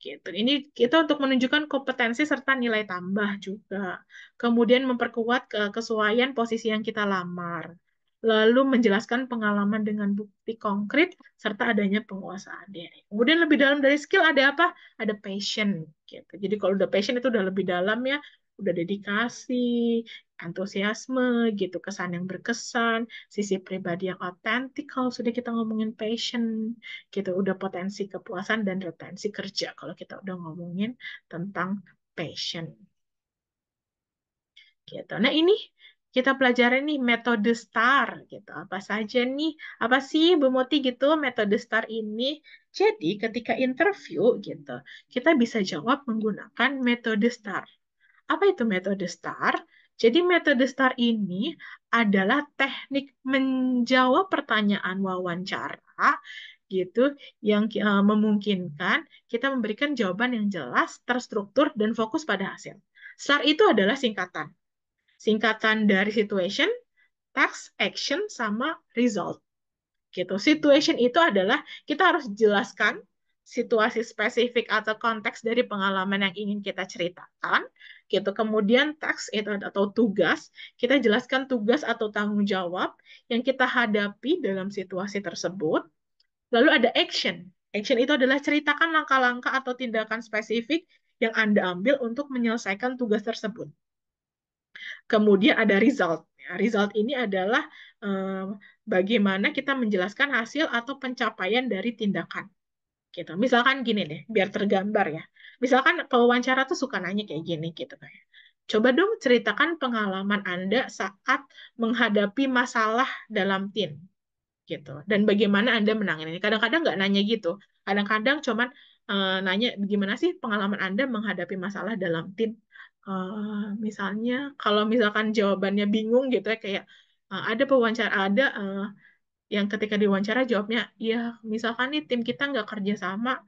Gitu. Ini kita untuk menunjukkan kompetensi serta nilai tambah juga. Kemudian memperkuat kesesuaian posisi yang kita lamar. Lalu menjelaskan pengalaman dengan bukti konkret serta adanya penguasaan diri. Kemudian lebih dalam dari skill ada apa? Ada passion gitu. Jadi kalau udah passion itu udah lebih dalam ya, udah dedikasi, antusiasme gitu, kesan yang berkesan, sisi pribadi yang otentik kalau sudah kita ngomongin passion gitu udah potensi kepuasan dan retensi kerja kalau kita udah ngomongin tentang passion gitu. Nah, ini kita pelajari nih metode STAR gitu. Apa saja nih? Apa sih Bu Moti gitu metode STAR ini? Jadi, ketika interview gitu, kita bisa jawab menggunakan metode STAR. Apa itu metode STAR? Jadi metode STAR ini adalah teknik menjawab pertanyaan wawancara gitu yang memungkinkan kita memberikan jawaban yang jelas, terstruktur dan fokus pada hasil. STAR itu adalah singkatan. Singkatan dari situation, task, action sama result gitu. Situation itu adalah kita harus jelaskan situasi spesifik atau konteks dari pengalaman yang ingin kita ceritakan gitu. Kemudian task itu atau tugas, kita jelaskan tugas atau tanggung jawab yang kita hadapi dalam situasi tersebut. Lalu ada action. Action itu adalah ceritakan langkah-langkah atau tindakan spesifik yang Anda ambil untuk menyelesaikan tugas tersebut. Kemudian ada result. Result ini adalah bagaimana kita menjelaskan hasil atau pencapaian dari tindakan. Gitu. Misalkan gini deh, biar tergambar ya. Misalkan pewawancara tuh suka nanya kayak gini gitu kayak. Coba dong ceritakan pengalaman Anda saat menghadapi masalah dalam tim gitu. Dan bagaimana Anda menangani ini? Kadang-kadang nggak nanya gitu. Kadang-kadang cuman nanya gimana sih pengalaman Anda menghadapi masalah dalam tim. Misalnya kalau misalkan jawabannya bingung gitu ya kayak ada pewawancara ada yang ketika diwawancara jawabnya ya misalkan nih tim kita nggak kerja sama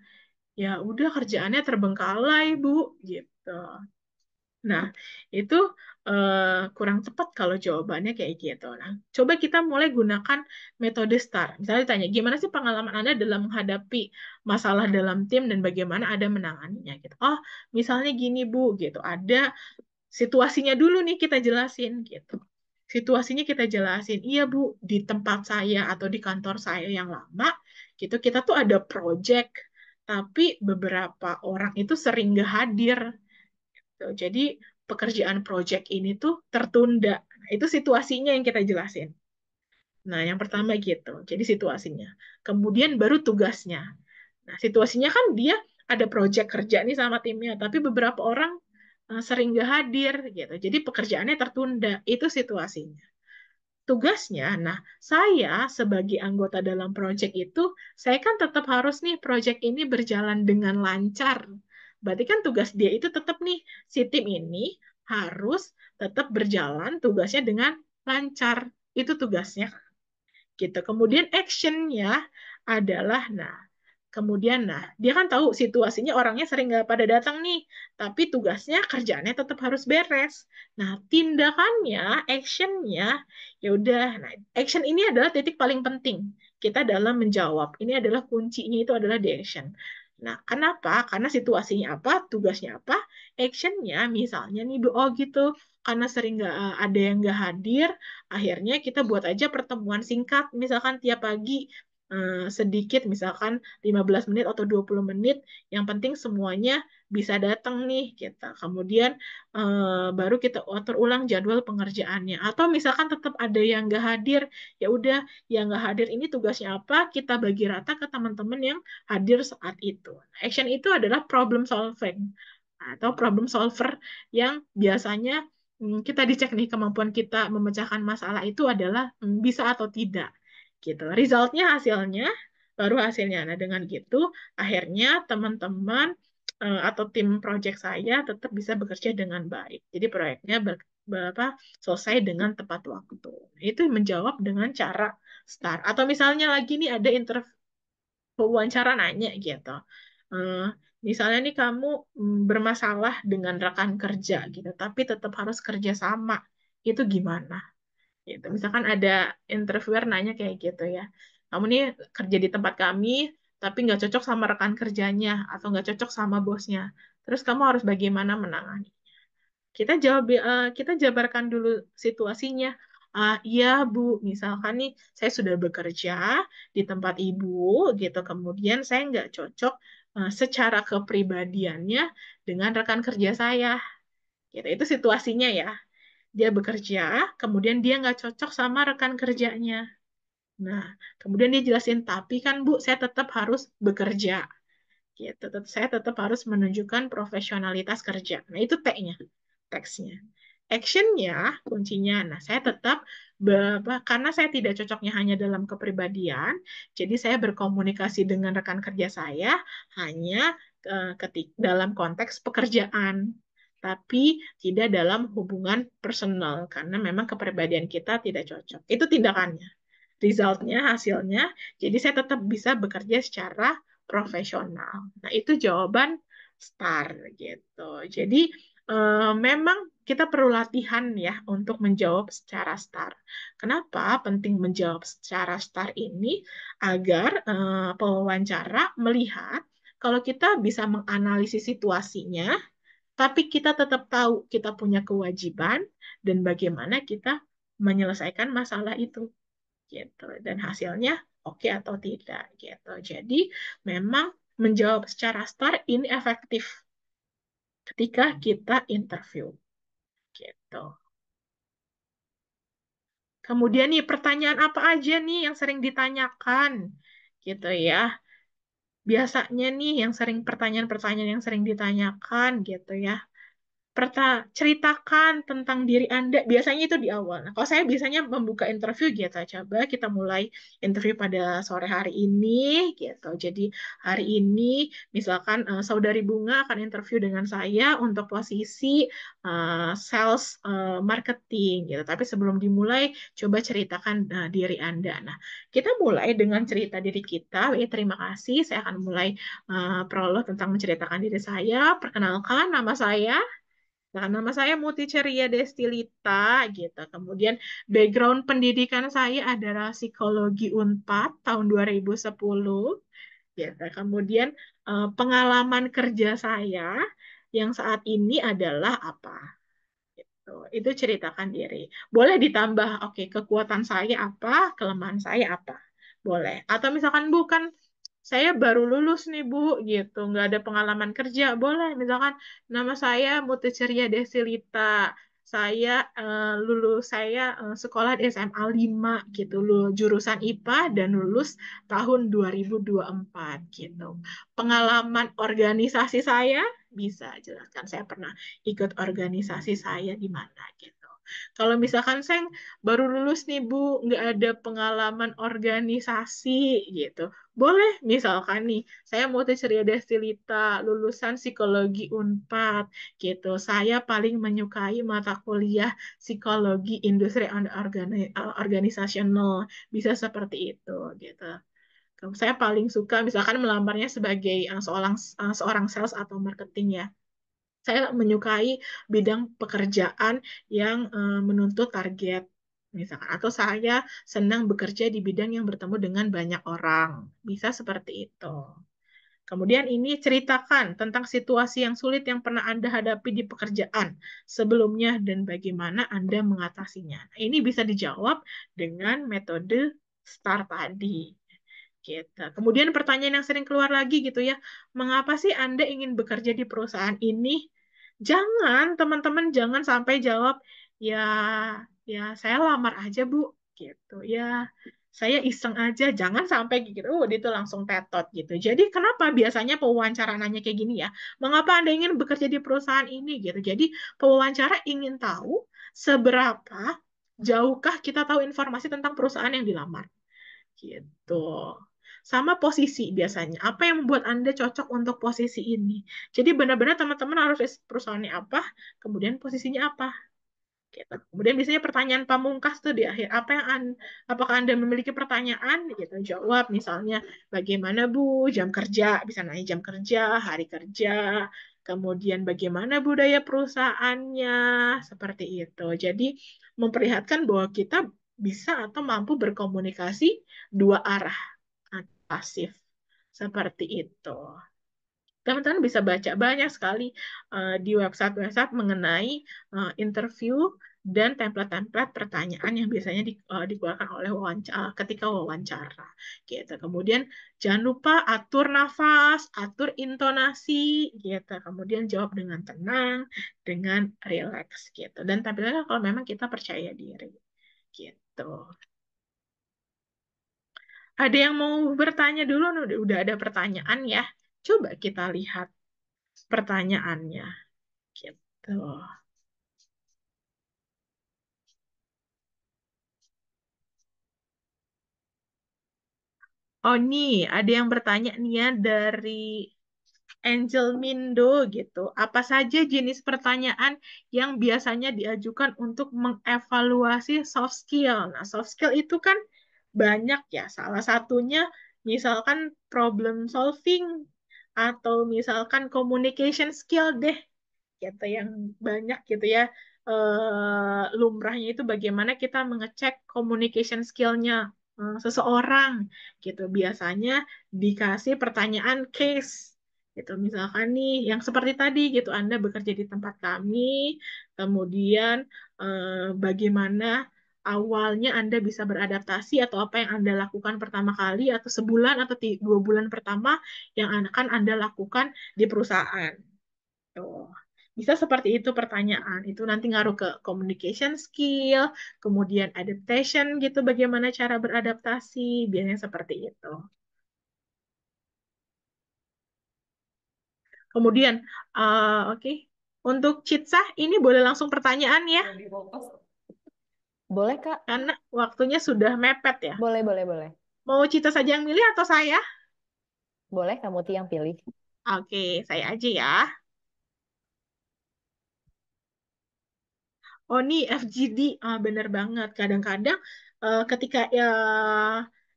ya udah kerjaannya terbengkalai Bu gitu. Nah, itu kurang tepat kalau jawabannya kayak gitu. Nah, coba kita mulai gunakan metode STAR. Misalnya ditanya, gimana sih pengalaman Anda dalam menghadapi masalah dalam tim dan bagaimana Anda menanganinya gitu. Oh, misalnya gini Bu, gitu. Ada situasinya dulu nih kita jelasin gitu. Situasinya kita jelasin. Iya Bu, di tempat saya atau di kantor saya yang lama, gitu kita tuh ada project, tapi beberapa orang itu sering gak hadir. Tuh, jadi pekerjaan project ini tuh tertunda. Nah, itu situasinya yang kita jelasin. Nah, yang pertama gitu. Jadi situasinya. Kemudian baru tugasnya. Nah, situasinya kan dia ada project kerja nih sama timnya, tapi beberapa orang sering gak hadir gitu. Jadi pekerjaannya tertunda. Itu situasinya. Tugasnya, nah saya sebagai anggota dalam project itu, saya kan tetap harus nih project ini berjalan dengan lancar. Berarti kan tugas dia itu tetap nih, si tim ini harus tetap berjalan tugasnya dengan lancar. Itu tugasnya gitu. Kemudian actionnya adalah, nah, kemudian, nah, dia kan tahu situasinya orangnya sering nggak pada datang nih, tapi tugasnya kerjaannya tetap harus beres. Nah, tindakannya, actionnya, ya udah. Nah, action ini adalah titik paling penting kita dalam menjawab. Ini adalah kuncinya itu adalah di action. Nah, kenapa? Karena situasinya apa, tugasnya apa, actionnya misalnya nih, oh gitu, karena sering nggak ada yang nggak hadir, akhirnya kita buat aja pertemuan singkat, misalkan tiap pagi sedikit, misalkan 15 menit atau 20 menit, yang penting semuanya bisa datang nih kita. Kemudian baru kita atur ulang jadwal pengerjaannya. Atau misalkan tetap ada yang nggak hadir, ya udah yang nggak hadir ini tugasnya apa, kita bagi rata ke teman-teman yang hadir saat itu. Action itu adalah problem solving atau problem solver yang biasanya kita dicek nih kemampuan kita memecahkan masalah itu adalah bisa atau tidak gitu. Resultnya hasilnya baru hasilnya. Nah dengan gitu akhirnya teman-teman atau tim project saya tetap bisa bekerja dengan baik. Jadi proyeknya apa, selesai dengan tepat waktu. Nah, itu menjawab dengan cara start. Atau misalnya lagi nih ada interview wawancara nanya gitu. Eh, Misalnya nih kamu bermasalah dengan rekan kerja gitu, tapi tetap harus kerja sama. Itu gimana? Gitu. Misalkan ada interviewer nanya kayak gitu ya. Kamu nih kerja di tempat kami, tapi nggak cocok sama rekan kerjanya atau nggak cocok sama bosnya. Terus kamu harus bagaimana menangani? Kita jabarkan dulu situasinya. Iya Bu, misalkan nih saya sudah bekerja di tempat Ibu gitu, kemudian saya nggak cocok secara kepribadiannya dengan rekan kerja saya. Gitu. Itu situasinya ya. Dia bekerja, kemudian dia nggak cocok sama rekan kerjanya. Nah, kemudian dia jelasin, tapi kan Bu, saya tetap harus bekerja. Gitu. Saya tetap harus menunjukkan profesionalitas kerja. Nah, itu T-nya, teksnya. Actionnya, kuncinya. Nah, saya tetap, karena saya tidak cocoknya hanya dalam kepribadian, jadi saya berkomunikasi dengan rekan kerja saya hanya dalam konteks pekerjaan, tapi tidak dalam hubungan personal, karena memang kepribadian kita tidak cocok. Itu tindakannya. Resultnya, hasilnya, jadi saya tetap bisa bekerja secara profesional. Nah, itu jawaban STAR gitu. Jadi memang kita perlu latihan ya untuk menjawab secara STAR. Kenapa penting menjawab secara STAR ini? Agar pewawancara melihat kalau kita bisa menganalisis situasinya, tapi kita tetap tahu kita punya kewajiban dan bagaimana kita menyelesaikan masalah itu gitu. Dan hasilnya oke atau tidak gitu. Jadi memang menjawab secara STAR ini efektif ketika kita interview gitu. Kemudian nih pertanyaan apa aja nih yang sering ditanyakan gitu ya. Biasanya nih yang sering pertanyaan-pertanyaan yang sering ditanyakan gitu ya. ceritakan tentang diri Anda. Biasanya itu di awal. Nah, kalau saya biasanya membuka interview gitu, coba kita mulai interview pada sore hari ini gitu. Jadi hari ini misalkan Saudari Bunga akan interview dengan saya untuk posisi sales marketing gitu. Tapi sebelum dimulai, coba ceritakan diri Anda. Nah, kita mulai dengan cerita diri kita. Terima kasih. Saya akan mulai prolog tentang menceritakan diri saya. Perkenalkan, nama saya. Nah, nama saya Muti Ceria Destilita gitu. Kemudian background pendidikan saya adalah psikologi Unpad tahun 2010 gitu. Kemudian pengalaman kerja saya yang saat ini adalah apa? Gitu. Itu ceritakan diri. Boleh ditambah, oke, kekuatan saya apa, kelemahan saya apa. Boleh. Atau misalkan bukan, saya baru lulus nih Bu, gitu, nggak ada pengalaman kerja, boleh. Misalkan nama saya Muti Ceria Desilita, saya sekolah di SMA 5 gitu loh, jurusan IPA dan lulus tahun 2024 gitu. Pengalaman organisasi saya bisa jelaskan, saya pernah ikut organisasi saya di mana gitu. Kalau misalkan saya baru lulus nih Bu, nggak ada pengalaman organisasi gitu. Boleh misalkan nih, saya mau Ceria Destilita, lulusan psikologi Unpad gitu. Saya paling menyukai mata kuliah psikologi industri dan organisasional. Bisa seperti itu gitu. Saya paling suka misalkan melamarnya sebagai seorang sales atau marketing ya. Saya menyukai bidang pekerjaan yang menuntut target, misalkan. Atau saya senang bekerja di bidang yang bertemu dengan banyak orang. Bisa seperti itu. Kemudian ini ceritakan tentang situasi yang sulit yang pernah Anda hadapi di pekerjaan sebelumnya dan bagaimana Anda mengatasinya. Ini bisa dijawab dengan metode STAR tadi. Gitu. Kemudian pertanyaan yang sering keluar lagi gitu ya, mengapa sih Anda ingin bekerja di perusahaan ini? Jangan, teman-teman, jangan sampai jawab, ya, ya saya lamar aja, Bu. Gitu. Ya, saya iseng aja. Jangan sampai gitu. Itu langsung tetot gitu. Jadi, kenapa biasanya pewawancara nanya kayak gini ya? Mengapa Anda ingin bekerja di perusahaan ini? Gitu. Jadi, pewawancara ingin tahu seberapa jauhkah kita tahu informasi tentang perusahaan yang dilamar. Gitu. Sama posisi biasanya. Apa yang membuat Anda cocok untuk posisi ini? Jadi benar-benar teman-teman harus riset perusahaannya apa, kemudian posisinya apa. Gitu. Kemudian biasanya pertanyaan pamungkas tuh di akhir. Apakah Anda memiliki pertanyaan? Gitu. Jawab misalnya, bagaimana Bu jam kerja? Bisa nanya jam kerja, hari kerja. Kemudian bagaimana budaya perusahaannya? Seperti itu. Jadi memperlihatkan bahwa kita bisa atau mampu berkomunikasi dua arah pasif. Seperti itu. Teman-teman bisa baca banyak sekali di website-website mengenai interview dan template-template pertanyaan yang biasanya dikeluarkan oleh ketika wawancara. Gitu. Kemudian jangan lupa atur nafas, atur intonasi, gitu. Kemudian jawab dengan tenang, dengan rileks, gitu. Dan tampilnya kalau memang kita percaya diri, gitu. Ada yang mau bertanya dulu? Udah ada pertanyaan ya. Coba kita lihat pertanyaannya. Gitu. Oh nih, ada yang bertanya nih ya dari Angel Mindo gitu. Apa saja jenis pertanyaan yang biasanya diajukan untuk mengevaluasi soft skill? Nah, soft skill itu kan banyak ya. Salah satunya misalkan problem solving atau misalkan communication skill deh gitu yang banyak gitu ya. Lumrahnya itu bagaimana kita mengecek communication skill-nya seseorang gitu. Biasanya dikasih pertanyaan case gitu. Misalkan nih yang seperti tadi gitu, Anda bekerja di tempat kami, kemudian bagaimana awalnya Anda bisa beradaptasi atau apa yang Anda lakukan pertama kali atau sebulan atau 2 bulan pertama yang akan Anda lakukan di perusahaan. Tuh. Bisa seperti itu pertanyaan. Itu nanti ngaruh ke communication skill, kemudian adaptation gitu, bagaimana cara beradaptasi, biasanya seperti itu. Kemudian, oke. Untuk Citsa, ini boleh langsung pertanyaan ya, Boleh, Kak? karena waktunya sudah mepet ya. Boleh, boleh, boleh. Mau Cita saja yang milih atau saya? Boleh, kamu Ti yang pilih. Oke, saya aja ya. Oh, nih FGD, bener banget. Kadang-kadang ketika ya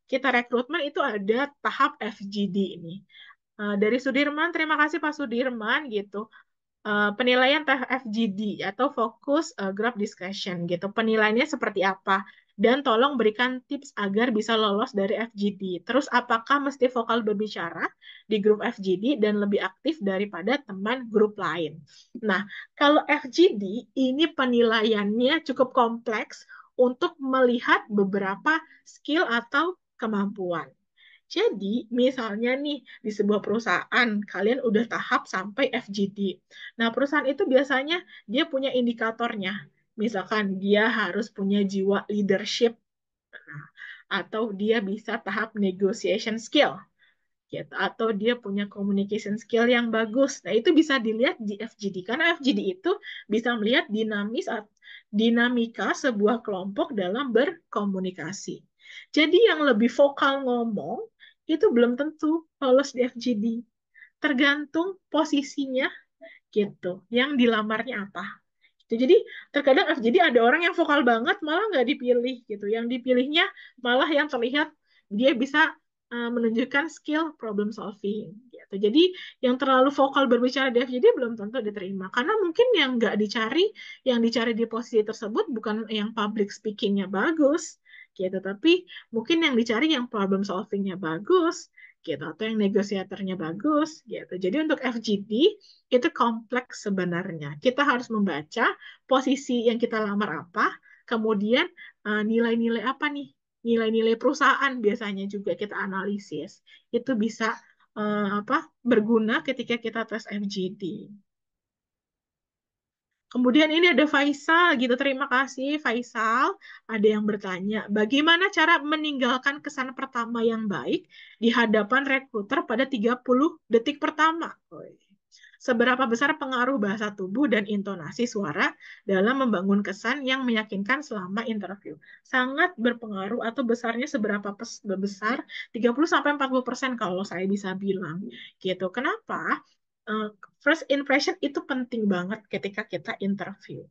kita rekrutmen itu ada tahap FGD ini. Dari Sudirman, terima kasih Pak Sudirman gitu. Penilaian FGD atau Focus Group Discussion gitu. Penilaiannya seperti apa? Dan tolong berikan tips agar bisa lolos dari FGD. Terus apakah mesti vokal berbicara di grup FGD dan lebih aktif daripada teman grup lain? Nah, kalau FGD ini penilaiannya cukup kompleks untuk melihat beberapa skill atau kemampuan. Jadi, misalnya nih, di sebuah perusahaan, kalian udah tahap sampai FGD. Nah, perusahaan itu biasanya dia punya indikatornya. Misalkan dia harus punya jiwa leadership, nah, atau dia bisa tahap negotiation skill, gitu. Atau dia punya communication skill yang bagus. Nah, itu bisa dilihat di FGD. Karena FGD itu bisa melihat dinamika sebuah kelompok dalam berkomunikasi. Jadi yang lebih vokal ngomong, itu belum tentu lolos di FGD. Tergantung posisinya gitu. Yang dilamarnya apa. Jadi terkadang FGD ada orang yang vokal banget malah nggak dipilih gitu. Yang dipilihnya malah yang terlihat dia bisa menunjukkan skill problem solving gitu. Jadi yang terlalu vokal berbicara di FGD belum tentu diterima karena mungkin yang dicari di posisi tersebut bukan yang public speakingnya bagus gitu, tapi mungkin yang dicari yang problem solvingnya bagus gitu atau yang negosiatornya bagus gitu. Jadi untuk FGD itu kompleks sebenarnya. Kita harus membaca posisi yang kita lamar apa, kemudian nilai-nilai apa nih? Nilai-nilai perusahaan biasanya juga kita analisis. Itu bisa apa berguna ketika kita tes FGD. Kemudian ini ada Faisal gitu. Terima kasih Faisal. Ada yang bertanya, bagaimana cara meninggalkan kesan pertama yang baik di hadapan rekruter pada 30 detik pertama? Seberapa besar pengaruh bahasa tubuh dan intonasi suara dalam membangun kesan yang meyakinkan selama interview? Sangat berpengaruh atau besarnya seberapa besar? 30-40% kalau saya bisa bilang. Gitu. Kenapa? Eh, First impression itu penting banget ketika kita interview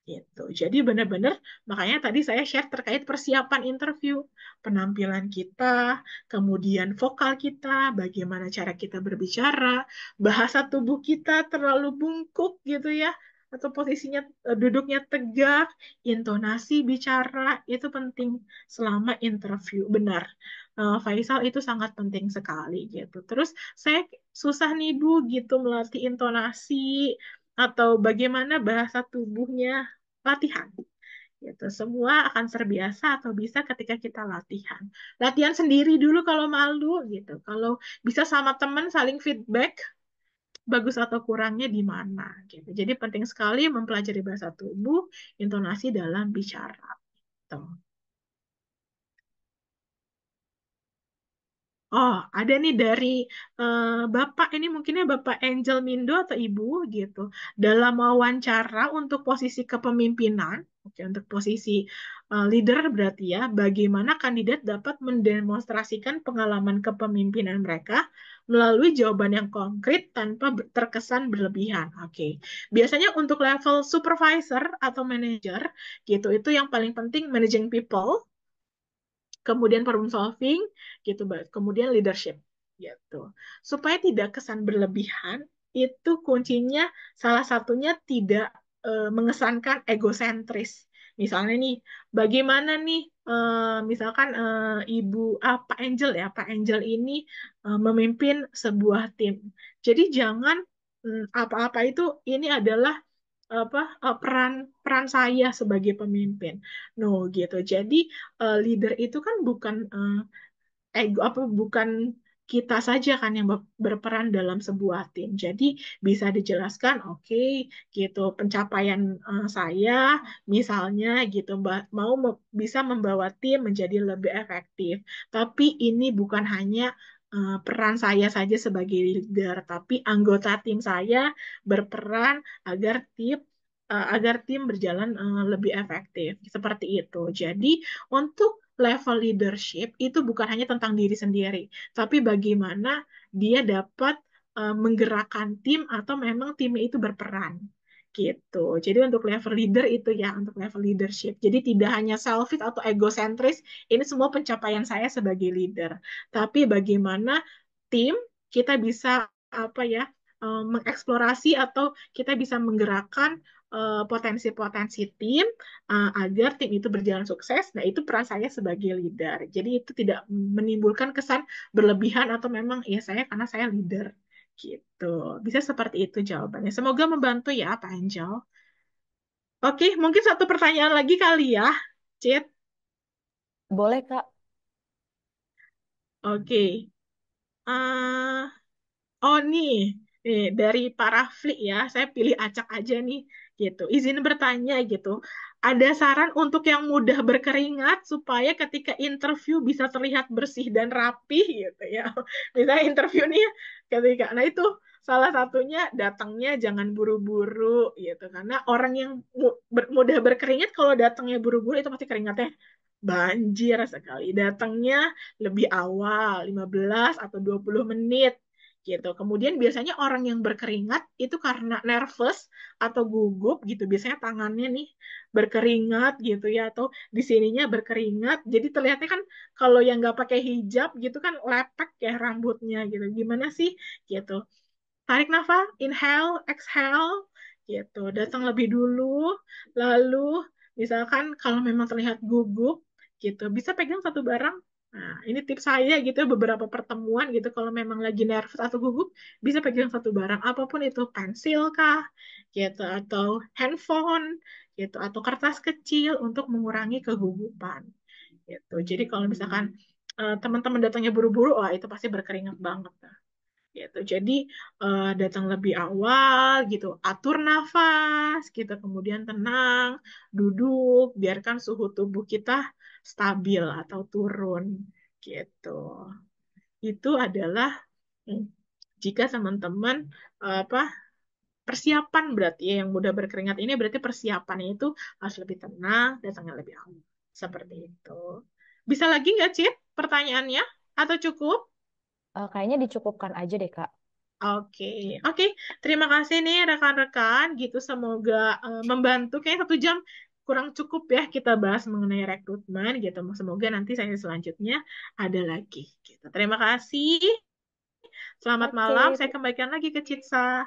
gitu. Jadi benar-benar makanya tadi saya share terkait persiapan interview, penampilan kita, kemudian vokal kita, bagaimana cara kita berbicara, bahasa tubuh kita terlalu bungkuk gitu ya, atau posisinya duduknya tegak, intonasi bicara itu penting selama interview. Benar. Faisal itu sangat penting sekali gitu. Terus saya susah nih Bu gitu melatih intonasi atau bagaimana bahasa tubuhnya latihan gitu. Semua akan terbiasa atau bisa ketika kita latihan. Latihan sendiri dulu kalau malu gitu. Kalau bisa sama teman saling feedback bagus atau kurangnya di mana gitu. Jadi penting sekali mempelajari bahasa tubuh, intonasi dalam bicara. Gitu. Oh, ada nih dari Bapak, ini mungkinnya Bapak Angel Mindo atau Ibu gitu. Dalam wawancara untuk posisi kepemimpinan, oke, untuk posisi leader berarti ya, bagaimana kandidat dapat mendemonstrasikan pengalaman kepemimpinan mereka melalui jawaban yang konkret tanpa terkesan berlebihan. Oke. Biasanya untuk level supervisor atau manager gitu, itu yang paling penting managing people, kemudian problem solving gitu, kemudian leadership gitu. Supaya tidak kesan berlebihan, itu kuncinya salah satunya tidak mengesankan egosentris. Misalnya nih, bagaimana nih misalkan Ibu Pak Angel ya, Pak Angel ini memimpin sebuah tim. Jadi jangan apa-apa itu ini adalah apa peran peran saya sebagai pemimpin. No gitu. Jadi leader itu kan bukan ego apa bukan kita saja kan yang berperan dalam sebuah tim. Jadi bisa dijelaskan, oke, gitu pencapaian saya misalnya gitu bisa membawa tim menjadi lebih efektif. Tapi ini bukan hanya peran saya saja sebagai leader, tapi anggota tim saya berperan agar tim berjalan lebih efektif. Seperti itu. Jadi untuk level leadership itu bukan hanya tentang diri sendiri, tapi bagaimana dia dapat menggerakkan tim atau memang timnya itu berperan gitu. Jadi untuk level leader itu ya, untuk level leadership. Jadi tidak hanya selfish atau egosentris, ini semua pencapaian saya sebagai leader. Tapi bagaimana tim kita bisa apa ya, mengeksplorasi atau kita bisa menggerakkan potensi-potensi tim agar tim itu berjalan sukses. Nah, itu peran saya sebagai leader. Jadi itu tidak menimbulkan kesan berlebihan atau memang ya saya karena saya leader gitu. Bisa seperti itu jawabannya. Semoga membantu ya, Pak Angel. Oke, mungkin satu pertanyaan lagi kali ya, Cit. Boleh, Kak. Oke. Eh, oh nih, dari Pak Rafli ya, saya pilih acak aja nih, gitu. Izin bertanya gitu. Ada saran untuk yang mudah berkeringat supaya ketika interview bisa terlihat bersih dan rapih gitu ya. Misalnya interview nih nah itu salah satunya datangnya jangan buru-buru gitu. Karena orang yang mudah berkeringat kalau datangnya buru-buru itu pasti keringatnya banjir sekali. Datangnya lebih awal, 15 atau 20 menit gitu. Kemudian biasanya orang yang berkeringat itu karena nervous atau gugup gitu. Biasanya tangannya nih berkeringat gitu ya atau di sininya berkeringat. Jadi terlihatnya kan kalau yang nggak pakai hijab gitu kan lepek ya rambutnya gitu. Gimana sih gitu. Tarik nafas, inhale, exhale gitu. Datang lebih dulu, lalu misalkan kalau memang terlihat gugup gitu, bisa pegang satu barang. Nah, ini tips saya gitu beberapa pertemuan gitu kalau memang lagi nervous atau gugup bisa pegang satu barang apapun itu pensil kah gitu atau handphone gitu atau kertas kecil untuk mengurangi kegugupan gitu. Jadi kalau misalkan teman-teman datangnya buru-buru, wah itu pasti berkeringat banget gitu. Jadi datang lebih awal gitu, atur nafas gitu, kemudian tenang, duduk, biarkan suhu tubuh kita stabil atau turun gitu. Itu adalah hmm, jika teman-teman apa persiapan berarti ya yang mudah berkeringat ini berarti persiapannya itu harus lebih tenang, datangnya lebih awal. Seperti itu. Bisa lagi nggak, Cip, pertanyaannya? Atau cukup? Kayaknya dicukupkan aja deh, Kak. Oke, oke. Terima kasih nih rekan-rekan. Gitu, semoga membantu. Kayak 1 jam kurang cukup ya kita bahas mengenai rekrutmen. Gitu, semoga nanti saya selanjutnya ada lagi. Gitu. Terima kasih. Selamat Oke, malam. Saya kembalikan lagi ke Citsa.